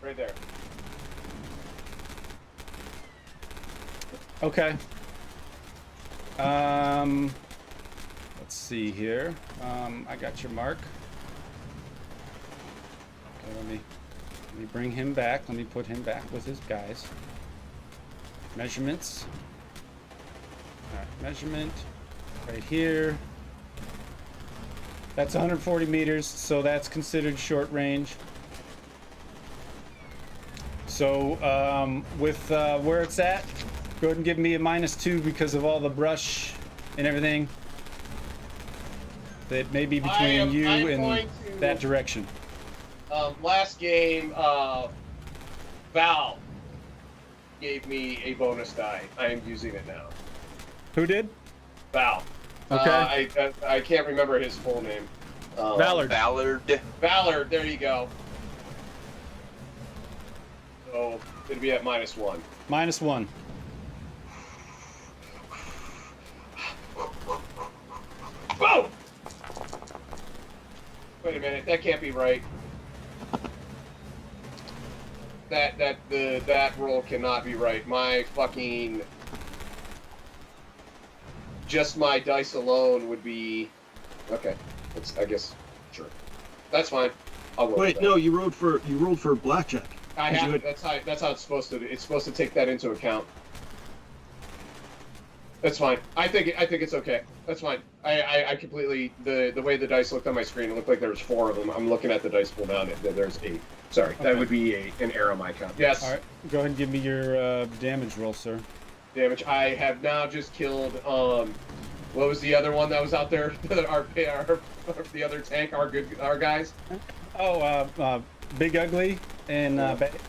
Right there. Okay. Let's see here. I got your mark. Okay, let me bring him back. Let me put him back with his guys. Measurements. All right, measurement right here. That's 140 meters, so that's considered short range. So with where it's at, go ahead and give me a -2 because of all the brush and everything that may be between you and that direction. Last game, Val gave me a bonus die. I am using it now. Who did? Val. Okay. I can't remember his full name. Ballard. Ballard, there you go. So it'd be at -1. -1. Whoa! Wait a minute, that can't be right. That roll cannot be right. My fucking just my dice alone would be okay. I guess sure. That's fine. I'll roll. Wait, no, you rolled for blackjack. I have. That's how it's supposed to. It's supposed to take that into account. That's fine. I think it's okay. That's fine. I completely the way the dice looked on my screen, it looked like there was 4 of them. I'm looking at the dice pull down. There's 8. Sorry, Okay. that would be an error on my count. Yes. All right, go ahead and give me your damage roll, sir. Damage. I have now just killed. What was the other one that was out there? our the other tank. Our guys. Oh, Big Ugly and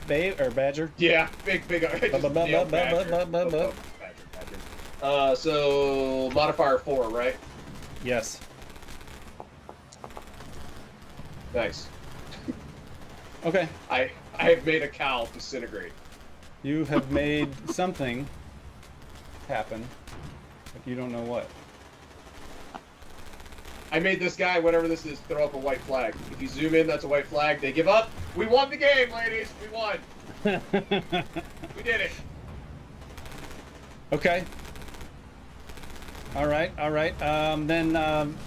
Badger. Yeah, big. Badger. So modifier 4, right? Yes. Nice. Okay. I have made a cow disintegrate. You have made something happen, but you don't know what. I made this guy, whatever this is, throw up a white flag. If you zoom in, that's a white flag. They give up. We won the game, ladies. We won. We did it. Okay. All right. Then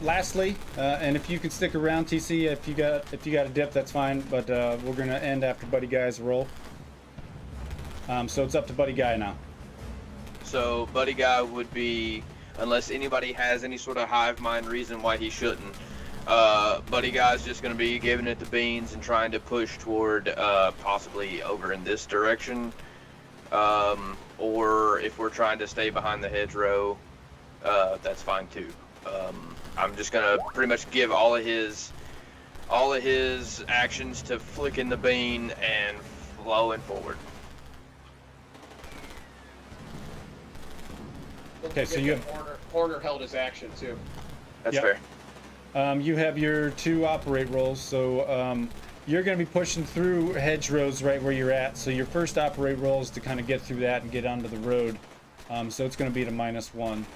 lastly, and if you can stick around, TC, if you got a dip, that's fine. But we're gonna end after Buddy Guy's roll. So it's up to Buddy Guy now. So Buddy Guy would be, unless anybody has any sort of hive mind reason why he shouldn't, Buddy Guy's just going to be giving it the beans and trying to push toward possibly over in this direction. Or if we're trying to stay behind the hedgerow, that's fine too. I'm just going to pretty much give all of his actions to flicking the bean and flowing forward. Okay, so you have Horner held his action too. That's Yep. fair. You have your 2 operate rolls, so you're going to be pushing through hedgerows right where you're at. So your first operate roll is to kind of get through that and get onto the road. So it's going to be to -1.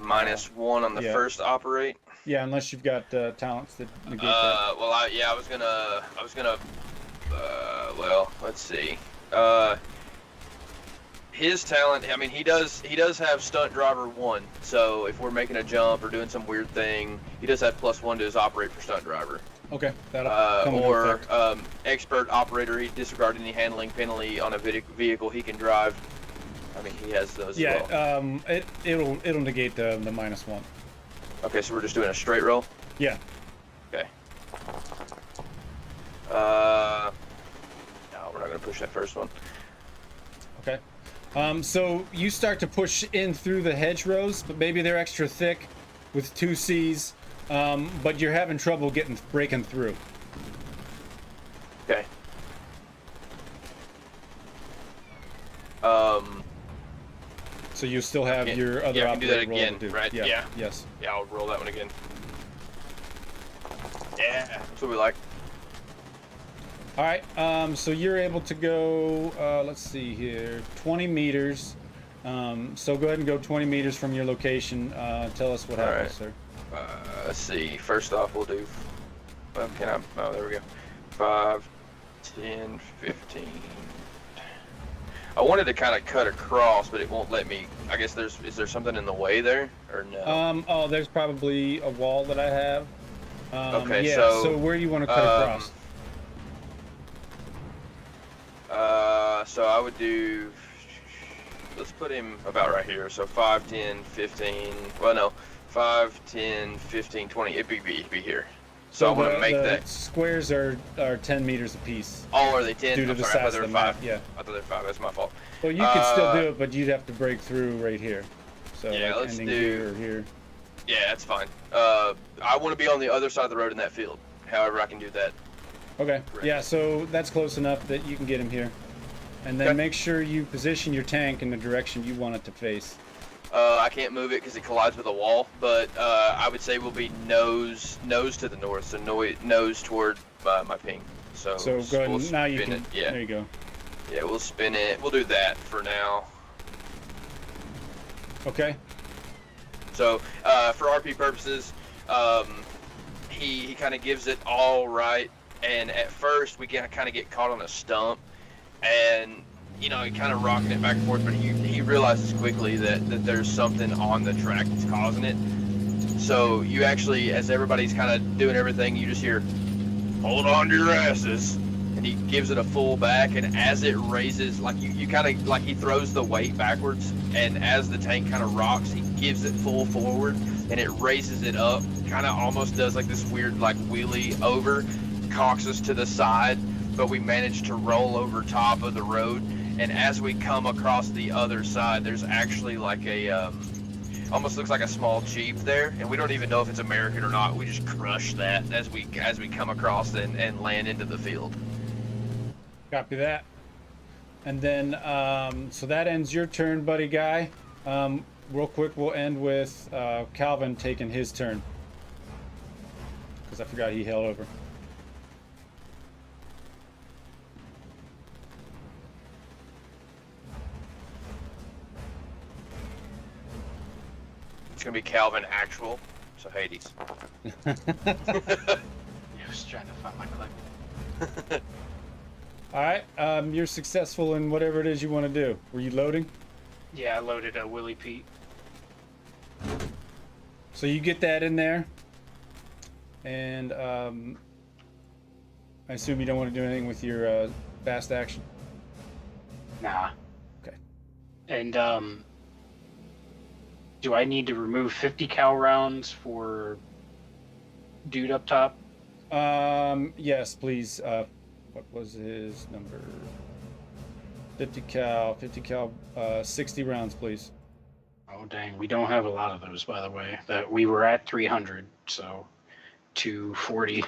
-1 on the Yeah. first operate. Yeah, unless you've got talents that negate that. Well, I was gonna. Well, let's see. His talent. I mean, he does have stunt driver 1. So if we're making a jump or doing some weird thing, he does have +1 to his operate for stunt driver. Okay, that'll come into Or effect. expert operator. He disregard any handling penalty on a vehicle he can drive. I mean, he has those. Yeah, as well. it'll negate the -1. Okay, so we're just doing a straight roll. Yeah. Okay. push that first one. Okay. So you start to push in through the hedgerows, but maybe they're extra thick with 2 Cs, but you're having trouble breaking through. Okay. So you still have your other I can do that operator roll again, to do. right? Yeah. Yes. Yeah, I'll roll that one again. Yeah, that's what we like. All right. So you're able to go. Let's see here. 20 meters. So go ahead and go 20 meters from your location. Tell us what happens, sir. Let's see. First off, we'll do. Well, can I? Oh, there we go. 5, 10, 15. I wanted to kind of cut across, but it won't let me. I guess is there something in the way there, or no? Oh, there's probably a wall that I have. Okay, yeah, so where do you want to cut across? So I would do. Let's put him about right here. So 5, 10, 15. Well, no, 5, 10, 15, 20. It'd be here. So I want to make that. Squares are 10 meters apiece. Oh, are they 10? Due to the size of the map, yeah. I thought they were 5. That's my fault. Well, you could still do it, but you'd have to break through right here. So yeah, like let's ending do here or here. Yeah, that's fine. I want to be on the other side of the road in that field. However, I can do that. Okay. Right. Yeah, so that's close enough that you can get him here. And then make sure you position your tank in the direction you want it to face. I can't move it because it collides with a wall, but I would say we'll be nose to the north, so nose toward my ping. So go ahead. We'll Now you can. it. Yeah. There you go. Yeah, we'll spin it. We'll do that for now. Okay. So for RP purposes, he kind of gives it all right, and at first we kind of get caught on a stump, and he kind of rocking it back and forth, but he realizes quickly that there's something on the track that's causing it. So you actually, as everybody's kind of doing everything, you just hear, "Hold on to your asses," and he gives it a full back, and as it raises, like you kind of, like he throws the weight backwards, and as the tank kind of rocks, he gives it full forward, and it raises it up, kind of almost does like this weird like wheelie over, cocks us to the side, but we manage to roll over top of the road. And as we come across the other side, there's actually like a, almost looks like a small Jeep there, and we don't even know if it's American or not. We just crush that as we come across and land into the field. Copy that. And then, so that ends your turn, buddy guy. Real quick, we'll end with Calvin taking his turn. Because I forgot he held over. It's gonna be Calvin actual, so Hades. I was trying to find my clip. All right, you're successful in whatever it is you want to do. Were you loading? Yeah, I loaded a Willie Pete. So you get that in there, and I assume you don't want to do anything with your fast action. Nah. Okay. And do I need to remove 50 cal rounds for dude up top? Yes, please. What was his number? 50 cal, 60 rounds, please. Oh, dang. We don't have a lot of those, by the way. That we were at 300, so 240.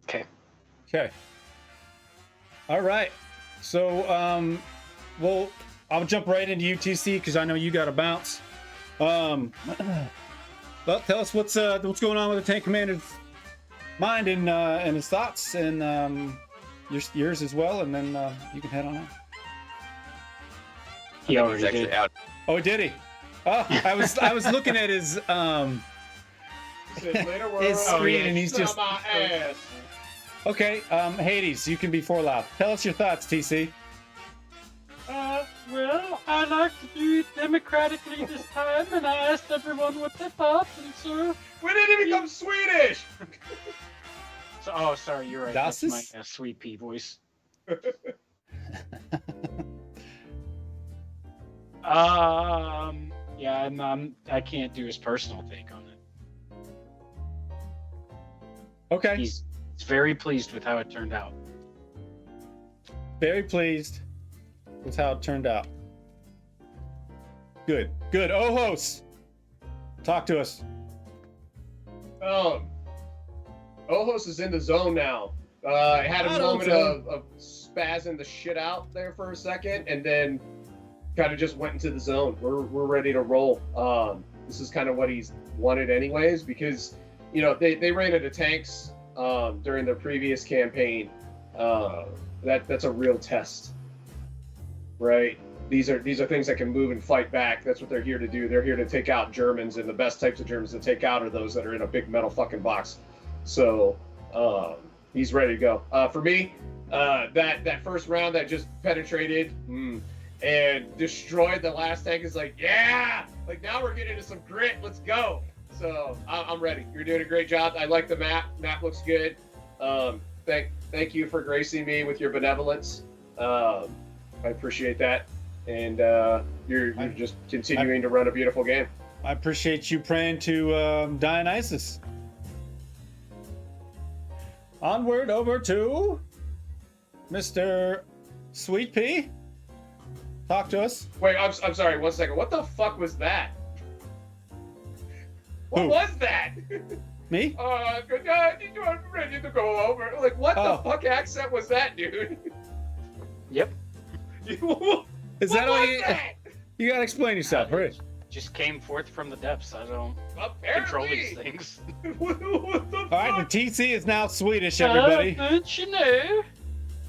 Okay. Okay. All right. So, well, I'll jump right into UTC because I know you got to bounce. Well, tell us what's going on with the tank commander's mind and his thoughts, and yours as well, and then you can head on out. He already He's actually did. out. Oh, did he? Oh, I was looking at his his screen, and he's just okay. Hades, you can be Forlath. Tell us your thoughts, TC. Well, I like to do it democratically this time, and I asked everyone what they thought, and so... We didn't become Swedish! So, oh, sorry, you're right. Das That's ist- my sweet pea voice. Yeah, I can't do his personal take on it. Okay. was very pleased with how it turned out. Very pleased with how it turned out. Good. Ojos, talk to us. Ojos is in the zone now. I had a moment of spazzing the shit out there for a second, and then kind of just went into the zone. We're ready to roll. This is kind of what he's wanted anyways, because they ran into tanks during their previous campaign. That's a real test, right? These are things that can move and fight back. That's what they're here to do. They're here to take out Germans, and the best types of Germans to take out are those that are in a big metal fucking box. So he's ready to go. For me, that first round that just penetrated and destroyed the last tank is like, yeah, like now we're getting into some grit. Let's go. So I'm ready. You're doing a great job. I like the map. Map looks good. Thank you for gracing me with your benevolence. I appreciate that. And you're just continuing to run a beautiful game. I appreciate you praying to Dionysus. Onward over to Mr. Sweet Pea. Talk to us. Wait, I'm sorry. 1 second. What the fuck was that? What Who? was that? Me? Good night. I'm ready to go over. Like, what the fuck accent was that, dude? Yep. Is that all you? That? You gotta explain yourself, right? Just came forth from the depths. I don't Apparently. control these things. What the All right, the TC is now Swedish, Oh, everybody. don't you know?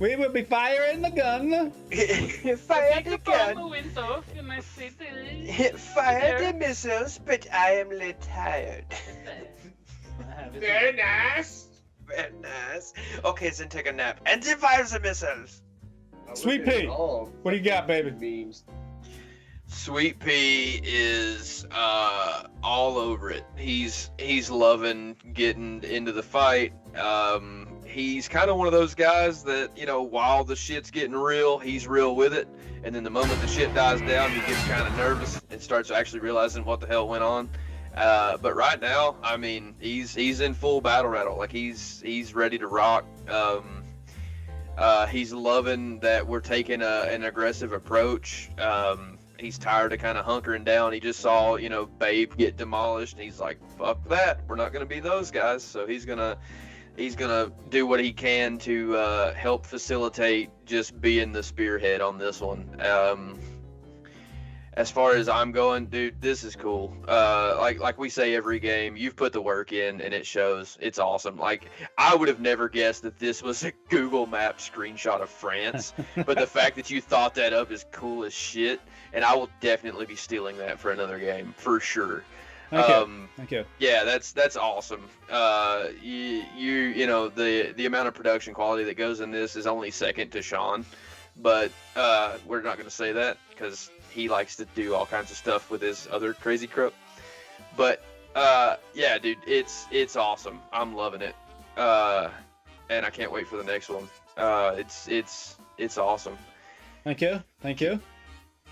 We will be firing the gun. Fire the The gun. went off in my city. Fire the missiles, but I am retired. Very nice. Very nice. Okay, then take a nap. And then fire the missiles. Sweet Pea, what do you got, baby? Memes. Sweet Pea is all over it. He's loving getting into the fight. He's kind of one of those guys that, while the shit's getting real, he's real with it. And then the moment the shit dies down, he gets kind of nervous and starts actually realizing what the hell went on. But right now, I mean, he's in full battle rattle. Like he's ready to rock. He's loving that we're taking an aggressive approach. He's tired of kind of hunkering down. He just saw, Babe get demolished, and he's like, "Fuck that! We're not gonna be those guys." So he's gonna do what he can to help facilitate just being the spearhead on this one. As far as I'm going, dude, this is cool. Like we say every game, you've put the work in and it shows. It's awesome. Like, I would have never guessed that this was a Google Map screenshot of France, but the fact that you thought that up is cool as shit, and I will definitely be stealing that for another game, for sure. Thank you. Yeah, that's awesome. The amount of production quality that goes in this is only second to Sean, but we're not going to say that because he likes to do all kinds of stuff with his other crazy crook. But yeah, dude, it's awesome. I'm loving it, and I can't wait for the next one. It's awesome. Thank you.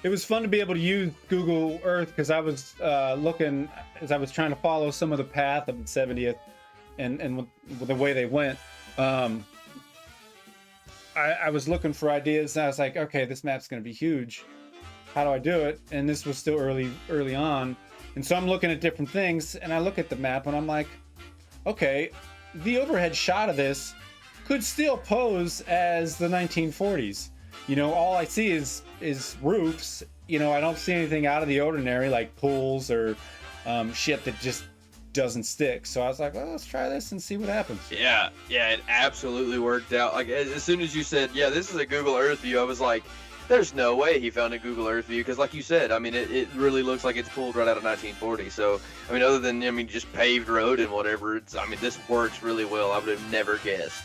It was fun to be able to use Google Earth because I was looking as I was trying to follow some of the path of the 70th and with the way they went. I was looking for ideas, and I was like, okay, this map's going to be huge. How do I do it? And this was still early on. And so I'm looking at different things, and I look at the map, and I'm like, okay, the overhead shot of this could still pose as the 1940s. All I see is roofs. I don't see anything out of the ordinary, like pools or shit that just doesn't stick. So I was like, well, let's try this and see what happens. Yeah, it absolutely worked out. Like, as soon as you said, yeah, this is a Google Earth view, I was like, there's no way he found a Google Earth view, because like you said, I mean, it really looks like it's pulled right out of 1940. So, I mean, other than, just paved road and whatever, this works really well. I would have never guessed.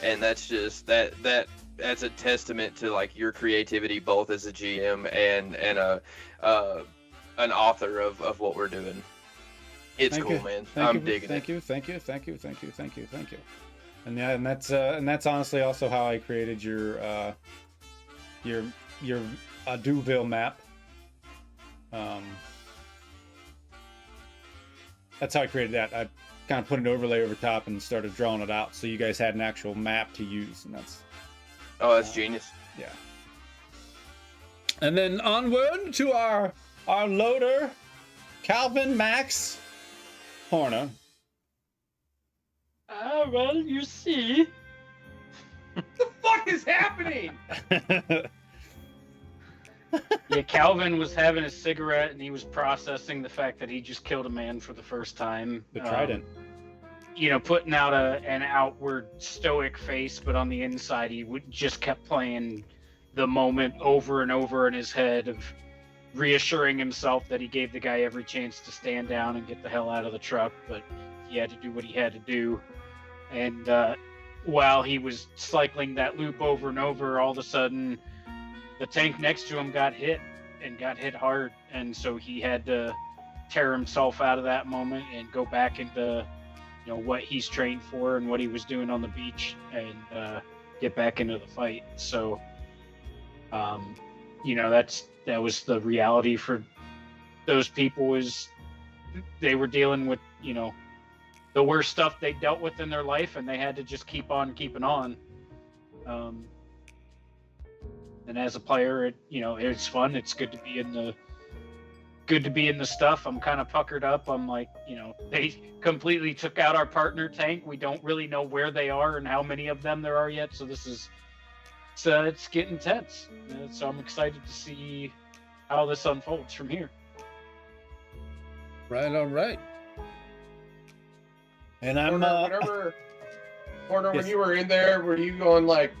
And that's just, that's a testament to, like, your creativity, both as a GM and an author of what we're doing. It's cool, man. I'm digging it. Thank you. And yeah, and that's honestly also how I created your Audouville map. That's how I created that. I kind of put an overlay over top and started drawing it out, so you guys had an actual map to use, and that's genius. yeah. And then onward to our loader, Calvin Max Horner. Well, you see. What the fuck is happening? Yeah, Calvin was having a cigarette and he was processing the fact that he just killed a man for the first time. The Trident. Putting out an outward stoic face, but on the inside he just kept playing the moment over and over in his head of reassuring himself that he gave the guy every chance to stand down and get the hell out of the truck, but he had to do what he had to do. And while he was cycling that loop over and over, all of a sudden the tank next to him got hit hard, and so he had to tear himself out of that moment and go back into what he's trained for and what he was doing on the beach, and get back into the fight. So that was the reality for those people, is they were dealing with the worst stuff they dealt with in their life, and they had to just keep on keeping on. And as a player, it's fun. It's good to be in the stuff. I'm kind of puckered up. I'm like, they completely took out our partner tank. We don't really know where they are and how many of them there are yet. So it's getting tense. So I'm excited to see how this unfolds from here. Right, all right. And I'm Horner, yes. when you were in there, were you going like,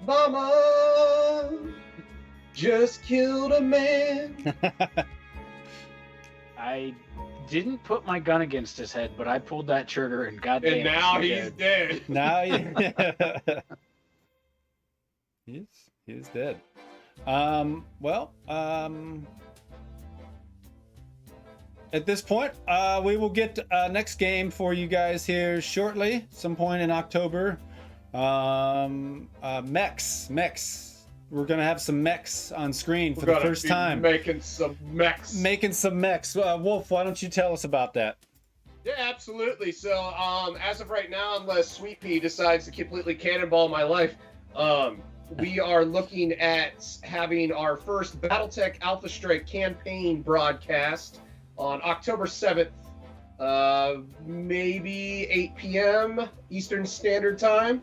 Mama just killed a man? I didn't put my gun against his head, but I pulled that trigger, and goddamn, And now he's dead. Now he's dead. At this point, we will get next game for you guys here shortly, some point in October. Mechs. We're gonna have some mechs on screen for the first time. Making some mechs. Wolf, why don't you tell us about that? Yeah, absolutely. So, as of right now, unless Sweet Pea decides to completely cannonball my life, we are looking at having our first BattleTech Alpha Strike campaign broadcast on October 7th, maybe 8 p.m. Eastern Standard Time.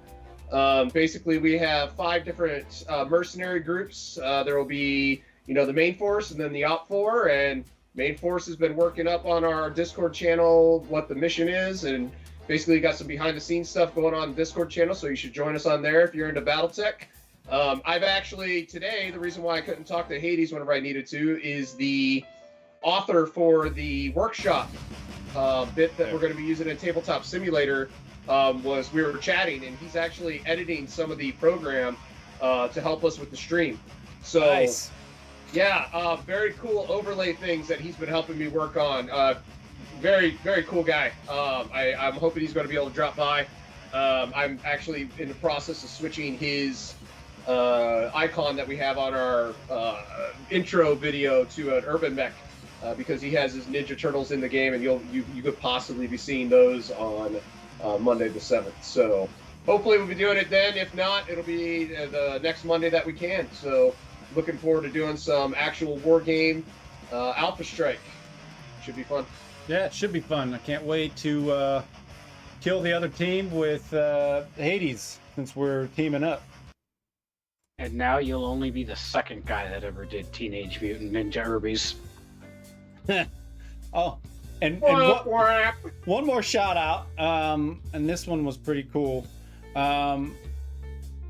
Basically, we have 5 different mercenary groups. There will be, the main force and then the Op 4. And main force has been working up on our Discord channel what the mission is, and basically got some behind-the-scenes stuff going on in the Discord channel. So you should join us on there if you're into BattleTech. I've actually today, the reason why I couldn't talk to Hades whenever I needed to is the author for the workshop bit that we're going to be using in Tabletop Simulator. We were chatting, and he's actually editing some of the program to help us with the stream. So, nice. Yeah, very cool overlay things that he's been helping me work on. Very, very cool guy. I'm hoping he's going to be able to drop by. I'm actually in the process of switching his icon that we have on our intro video to an urban mech. Because he has his Ninja Turtles in the game, and you could possibly be seeing those on Monday the 7th. So hopefully we'll be doing it then. If not, it'll be the next Monday that we can. So looking forward to doing some actual war game Alpha Strike. Should be fun. Yeah, it should be fun. I can't wait to kill the other team with Hades, since we're teaming up. And now you'll only be the second guy that ever did Teenage Mutant Ninja Herbies. Oh, and one more shout out, and this one was pretty cool.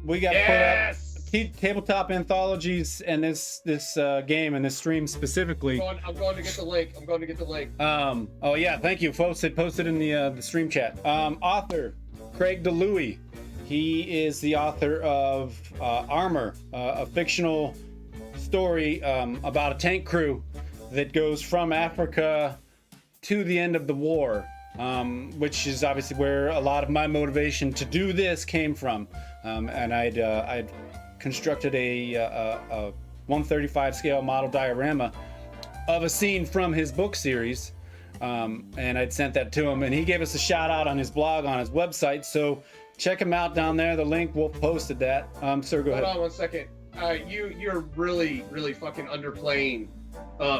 We got put up tabletop anthologies, and this game and this stream specifically. I'm going to get the link. Oh yeah, thank you, folks. It posted in the stream chat. Author Craig DeLuey. He is the author of Armor, a fictional story about a tank crew that goes from Africa to the end of the war, which is obviously where a lot of my motivation to do this came from. And I'd constructed a 135 scale model diorama of a scene from his book series, and I'd sent that to him, and he gave us a shout out on his blog on his website. So check him out down there. The link, we'll posted that. Sir, go ahead. Hold on 1 second. You're really fucking underplaying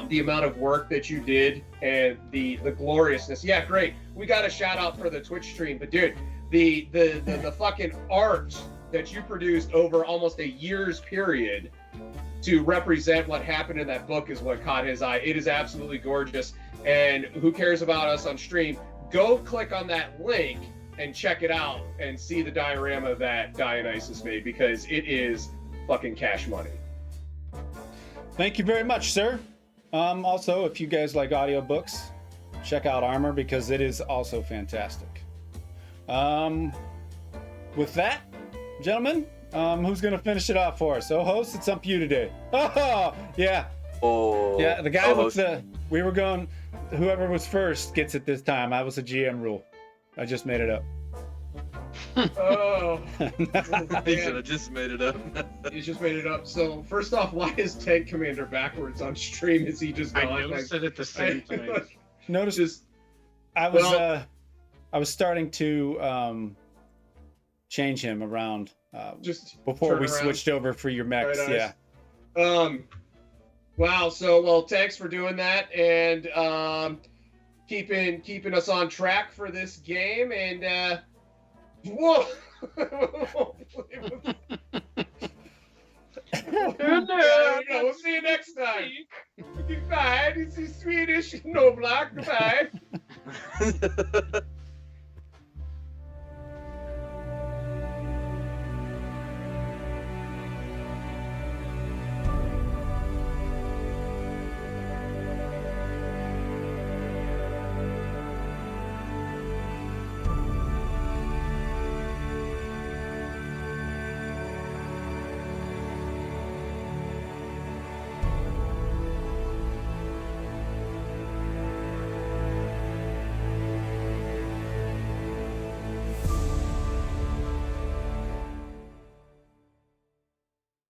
the amount of work that you did and the gloriousness. Yeah, great. We got a shout out for the Twitch stream, but dude, the fucking art that you produced over almost a year's period to represent what happened in that book is what caught his eye. It is absolutely gorgeous. And who cares about us on stream? Go click on that link and check it out and see the diorama that Dionysus made, because it is fucking cash money. Thank you very much, sir. Also, if you guys like audiobooks, check out Armor, because it is also fantastic. With that, gentlemen, who's gonna finish it off for us? Ojos, it's up to you today. Oh, yeah. Oh. Yeah, the guy Ojos. with the, we were going, whoever was first gets it this time. I was a GM rule. I just made it up. Oh. He should have just made it up. You just made it up. So first off, why is Tank Commander backwards on stream? Is he just gone? I noticed it at the same time. Notice Just I was starting to change him around just before turn we around. switched over for your mechs. Right, Yeah. Wow. So well, thanks for doing that and keeping us on track for this game. And whoa. We'll see you next time. Goodbye. This is Swedish Knoblauch. Goodbye.